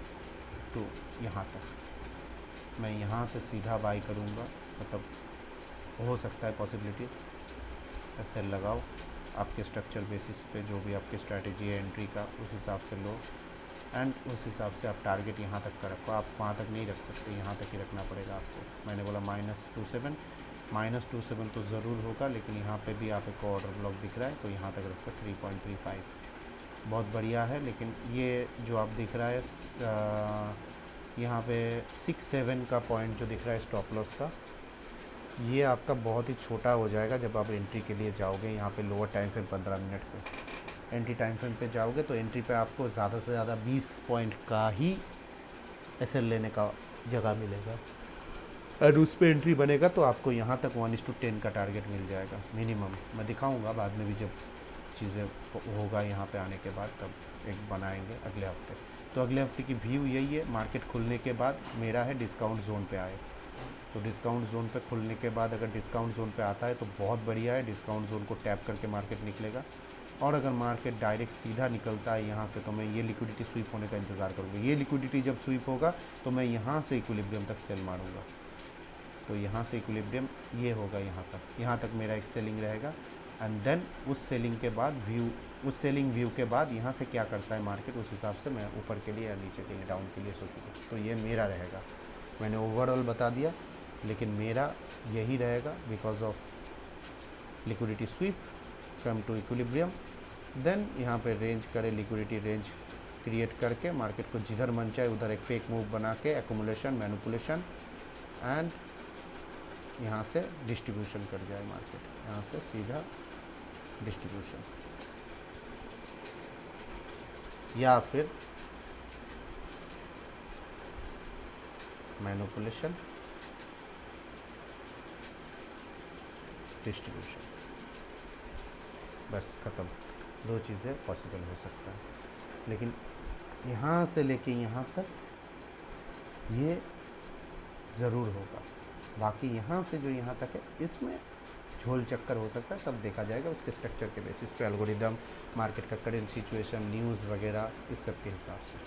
Speaker 1: to यहाँ तक। मैं यहाँ से सीधा बाई करूँगा, मतलब हो सकता है पॉसिबिलिटीज़। सेल लगाओ, आपके स्ट्रक्चर बेसिस पे जो भी आपकी स्ट्रैटेजी है एंट्री का, उस हिसाब से लो, एंड उस हिसाब से आप टारगेट यहाँ तक का रखो। आप वहाँ तक नहीं रख सकते, यहाँ तक ही रखना पड़ेगा आपको। मैंने बोला -27 तो ज़रूर होगा, लेकिन यहाँ पे भी आप एक ऑर्डर ब्लॉक दिख रहा है, तो यहाँ तक रखो 3.35, बहुत बढ़िया है। लेकिन ये जो आप दिख रहा है यहाँ पे 6-7 का पॉइंट जो दिख रहा है स्टॉप लॉस का, ये आपका बहुत ही छोटा हो जाएगा जब आप एंट्री के लिए जाओगे। यहाँ पे लोअर टाइम फ्रेम 15 मिनट पे एंट्री टाइम फ्रेम पे जाओगे, तो एंट्री पे आपको ज़्यादा से ज़्यादा 20 पॉइंट का ही एसएल लेने का जगह मिलेगा, और उस पर एंट्री बनेगा तो आपको यहाँ तक 1:10 का टारगेट मिल जाएगा मिनिमम। मैं दिखाऊंगा बाद में भी, जब चीज़ें होगा यहाँ पे आने के बाद, तब एक बनाएंगे अगले हफ्ते। तो अगले हफ्ते की व्यू यही है, मार्केट खुलने के बाद मेरा है डिस्काउंट जोन पे आए, तो डिस्काउंट जोन पे खुलने के बाद अगर डिस्काउंट जोन पे आता है तो बहुत बढ़िया है, डिस्काउंट जोन को टैप करके मार्केट निकलेगा। और अगर मार्केट डायरेक्ट सीधा निकलता है यहाँ से, तो मैं ये लिक्विडिटी स्वीप होने का इंतज़ार करूँगा। ये लिक्विडिटी जब स्वीप होगा तो मैं यहाँ से इक्विलिब्रियम तक सेल मारूँगा, तो यहाँ से इक्विलिब्रियम ये होगा यहाँ तक मेरा एक सेलिंग रहेगा। एंड देन उस सेलिंग के बाद उस सेलिंग व्यू के बाद यहाँ से क्या करता है मार्केट, उस हिसाब से मैं ऊपर के लिए या नीचे के लिए, डाउन के लिए सोचूँगा। तो ये मेरा रहेगा, मैंने ओवरऑल बता दिया, लेकिन मेरा यही रहेगा, because of liquidity sweep, come to equilibrium, then यहाँ पे रेंज करे, लिक्विडिटी रेंज क्रिएट करके मार्केट को जिधर मन चाहे उधर एक फेक मूव बना के एक्यूमुलेशन, मैनिपुलेशन, एंड यहाँ से डिस्ट्रीब्यूशन कर जाए मार्केट, यहाँ से सीधा डिस्ट्रीब्यूशन, या फिर मैनिपुलेशन, डिस्ट्रीब्यूशन, बस ख़त्म। 2 चीज़ें पॉसिबल हो सकता है, लेकिन यहाँ से लेके यहाँ तक ये ज़रूर होगा। बाकी यहाँ से जो यहाँ तक है, इसमें झोल चक्कर हो सकता है, तब देखा जाएगा उसके स्ट्रक्चर के बेसिस पे, एल्गोरिदम, मार्केट का करेंट सिचुएशन, न्यूज़ वगैरह, इस सब के हिसाब से।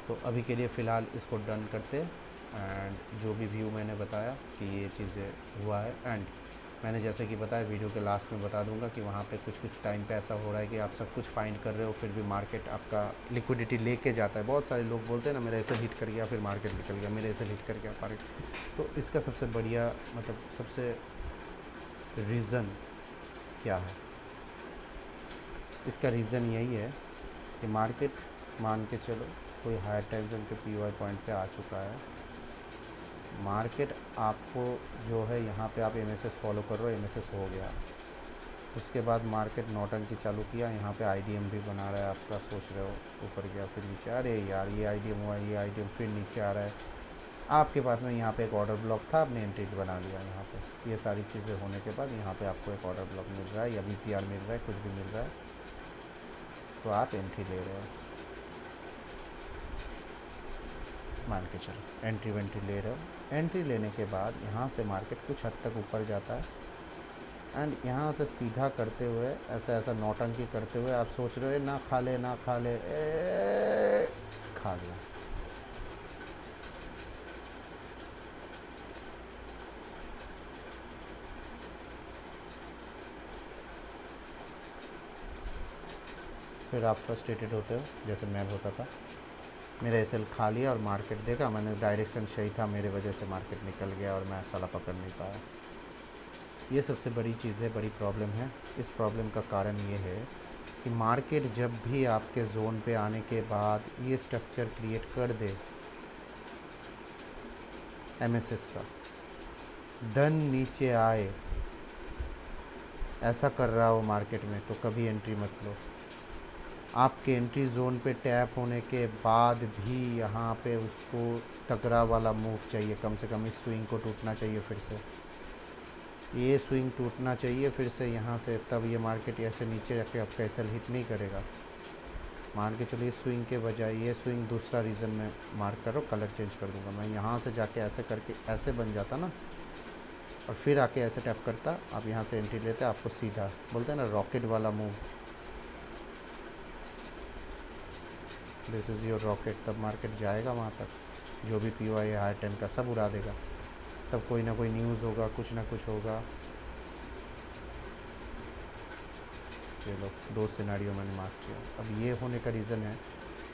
Speaker 1: तो अभी के लिए फ़िलहाल इसको डन करते, एंड जो भी व्यू मैंने बताया कि ये चीज़ें हुआ है, एंड मैंने जैसे कि बताया वीडियो के लास्ट में बता दूंगा कि वहाँ पे कुछ टाइम पे ऐसा हो रहा है कि आप सब कुछ फाइंड कर रहे हो, फिर भी मार्केट आपका लिक्विडिटी लेके जाता है। बहुत सारे लोग बोलते हैं ना, मेरा ऐसे हिट कर गया फिर मार्केट निकल गया, मेरे ऐसे हिट कर गया मार्केट। तो इसका सबसे बढ़िया, मतलब सबसे रीज़न क्या है, इसका रीज़न यही है कि मार्केट मान के चलो कोई हायर टाइम फ्रेम के PY पॉइंट पे आ चुका है, मार्केट आपको जो है यहाँ पे आप MSS फॉलो कर रहे हो, MSS हो गया, उसके बाद मार्केट नौटंकी चालू किया, यहाँ पे IDM भी बना रहा है आपका, सोच रहे हो ऊपर गया फिर नीचे, अरे यार ये IDM हुआ, ये IDM फिर नीचे आ रहा है, आपके पास में यहाँ पे एक ऑर्डर ब्लॉक था, आपने एंट्री बना लिया यहाँ पे। ये सारी चीज़ें होने के बाद यहाँ पे आपको एक ऑर्डर ब्लॉक मिल रहा है, या BPR मिल रहा है, कुछ भी मिल रहा है, तो आप एंट्री ले रहे हो, मान के चलो एंट्री वेंट्री ले रहे हो। एंट्री लेने के बाद यहाँ से मार्केट कुछ हद तक ऊपर जाता है, एंड यहाँ से सीधा करते हुए ऐसा नौटंकी करते हुए आप सोच रहे हो ना खा ले, खा गया। फिर आप फ्रस्ट्रेटेड होते हो, जैसे मैं होता था, मेरा एसएल खा लिया और मार्केट देखा, मैंने डायरेक्शन सही था, मेरे वजह से मार्केट निकल गया और मैं साला पकड़ नहीं पाया। ये सबसे बड़ी चीज़ है, बड़ी प्रॉब्लम है। इस प्रॉब्लम का कारण ये है कि मार्केट जब भी आपके जोन पे आने के बाद ये स्ट्रक्चर क्रिएट कर दे MSS का, धन नीचे आए, ऐसा कर रहा हो मार्केट में तो कभी एंट्री मत लो। आपके एंट्री जोन पे टैप होने के बाद भी यहाँ पे उसको तगड़ा वाला मूव चाहिए, कम से कम इस स्विंग को टूटना चाहिए फिर से, ये स्विंग टूटना चाहिए फिर से यहाँ से, तब ये मार्केट ऐसे नीचे रख के आपका एसएल हिट नहीं करेगा। मान के चलिए स्विंग के बजाय ये स्विंग दूसरा रीज़न में मार्क करो, कलर चेंज कर दूंगा मैं, यहाँ से जाके ऐसे करके ऐसे बन जाता ना, और फिर आके ऐसे टैप करता, आप यहाँ से एंट्री लेते, आपको सीधा बोलते हैं ना रॉकेट वाला move, this is your rocket. तब मार्केट जाएगा वहाँ तक, जो भी पी ओ आई हाई 10 का सब उड़ा देगा, तब कोई ना कोई न्यूज़ होगा, कुछ ना कुछ होगा। ये लो 2 सिनारियो मैंने मार्क किया। अब ये होने का रीज़न है,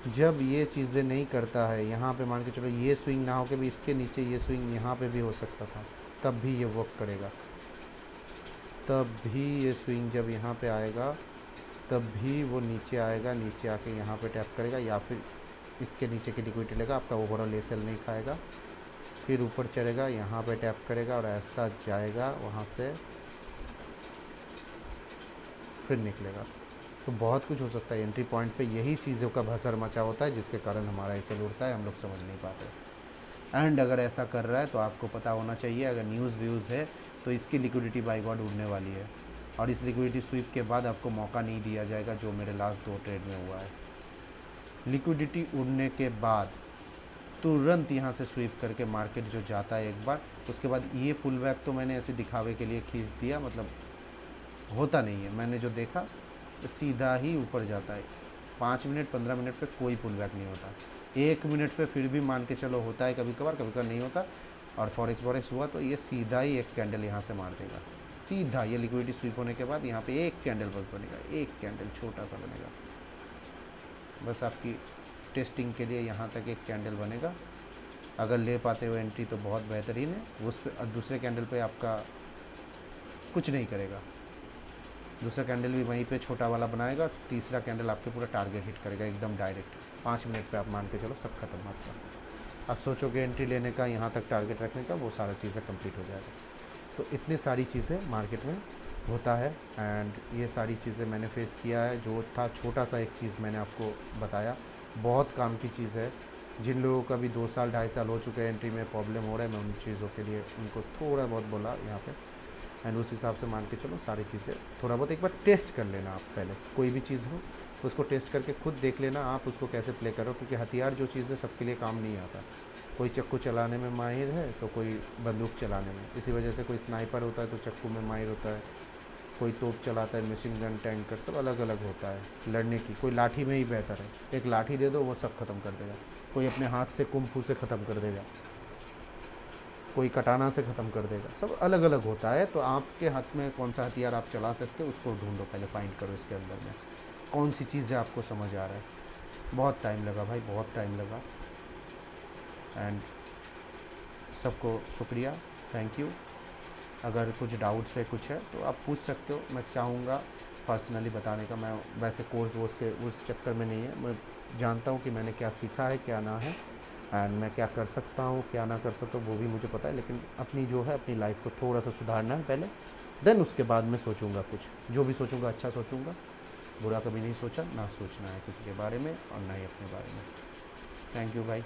Speaker 1: जब ये चीज़ें नहीं करता है, यहाँ पे मान के चलो ये स्विंग ना हो के भी इसके नीचे ये स्विंग यहाँ पे भी हो सकता था, तब भी ये वर्क करेगा। तब भी ये स्विंग जब यहाँ पे आएगा तब भी वो नीचे आएगा, नीचे आके यहाँ पे टैप करेगा, या फिर इसके नीचे की लिक्विडिटी लेगा, आपका ओवरऑल एसएल नहीं खाएगा, फिर ऊपर चढ़ेगा, यहाँ पे टैप करेगा और ऐसा जाएगा, वहाँ से फिर निकलेगा। तो बहुत कुछ हो सकता है एंट्री पॉइंट पे, यही चीज़ों का भसर मचा होता है जिसके कारण हमारा एसएल उड़ता है, हम लोग समझ नहीं पाते। एंड अगर ऐसा कर रहा है तो आपको पता होना चाहिए, अगर न्यूज़ व्यूज़ है तो इसकी लिक्विडिटी बाय गॉड उड़ने वाली है, और इस लिक्विडिटी स्वीप के बाद आपको मौका नहीं दिया जाएगा, जो मेरे लास्ट 2 ट्रेड में हुआ है। लिक्विडिटी उड़ने के बाद तुरंत यहाँ से स्वीप करके मार्केट जो जाता है एक बार, उसके बाद ये पुल बैक तो मैंने ऐसे दिखावे के लिए खींच दिया, मतलब होता नहीं है, मैंने जो देखा तो सीधा ही ऊपर जाता है। 5 मिनट 15 मिनट पे कोई पुल बैक नहीं होता, 1 मिनट पे फिर भी मान के चलो होता है, कभी कभार नहीं होता। और फॉरेक्स हुआ तो ये सीधा ही एक कैंडल यहाँ से मार देगा, सीधा ये लिक्विडिटी स्वीप होने के बाद यहाँ पे एक कैंडल बस बनेगा, एक कैंडल छोटा सा बनेगा, बस आपकी टेस्टिंग के लिए यहाँ तक एक कैंडल बनेगा। अगर ले पाते हो एंट्री तो बहुत बेहतरीन है, उस पर दूसरे कैंडल पे आपका कुछ नहीं करेगा, दूसरा कैंडल भी वहीं पे छोटा वाला बनाएगा, तीसरा कैंडल आपके पूरा टारगेट हिट करेगा एकदम डायरेक्ट। 5 मिनट पे आप मान के चलो सब खत्म आपका। आप सोचोगे एंट्री लेने का, यहाँ तक टारगेट रखने का, वो सारा चीज़ें कंप्लीट हो जाएगा। तो इतनी सारी चीज़ें मार्केट में होता है, एंड ये सारी चीज़ें मैंने फेस किया है। जो था छोटा सा एक चीज़ मैंने आपको बताया, बहुत काम की चीज़ है। जिन लोगों का भी 2 साल 2.5 साल हो चुके हैं एंट्री में प्रॉब्लम हो रहा है, मैं उन चीज़ों के लिए उनको थोड़ा बहुत बोला यहाँ पे, एंड उस हिसाब से मान के चलो सारी चीज़ें थोड़ा बहुत एक बार टेस्ट कर लेना। आप पहले कोई भी चीज़ हो उसको टेस्ट करके खुद देख लेना आप उसको कैसे प्ले करो, क्योंकि हथियार जो चीज़ है सबके लिए काम नहीं आता। कोई चाकू चलाने में माहिर है तो कोई बंदूक चलाने में, इसी वजह से कोई स्नाइपर होता है तो चाकू में माहिर होता है, कोई तोप चलाता है, मशीन गन, टैंकर, सब अलग अलग होता है लड़ने की। कोई लाठी में ही बेहतर है, एक लाठी दे दो वो सब ख़त्म कर देगा, कोई अपने हाथ से कुंफू से ख़त्म कर देगा, कोई कटाना से ख़त्म कर देगा, सब अलग अलग होता है। तो आपके हाथ में कौन सा हथियार आप चला सकते हो उसको ढूंढो, पहले फाइंड करो इसके अंदर में कौन सी चीज़ है आपको समझ आ रहा है। बहुत टाइम लगा भाई, बहुत टाइम लगा। एंड सबको शुक्रिया, थैंक यू। अगर कुछ डाउट्स है कुछ है तो आप पूछ सकते हो, मैं चाहूँगा पर्सनली बताने का। मैं वैसे कोर्स वोर्स के उस चक्कर में नहीं है, मैं जानता हूँ कि मैंने क्या सीखा है क्या ना है, एंड मैं क्या कर सकता हूँ क्या ना कर सकता हूँ वो भी मुझे पता है। लेकिन अपनी जो है अपनी लाइफ को थोड़ा सा सुधारना है पहले, देन उसके बाद मैं सोचूंगा, कुछ जो भी सोचूंगा अच्छा सोचूंगा, बुरा कभी नहीं सोचा, ना सोचना है किसी के बारे में और ना ही अपने बारे में। थैंक यू भाई।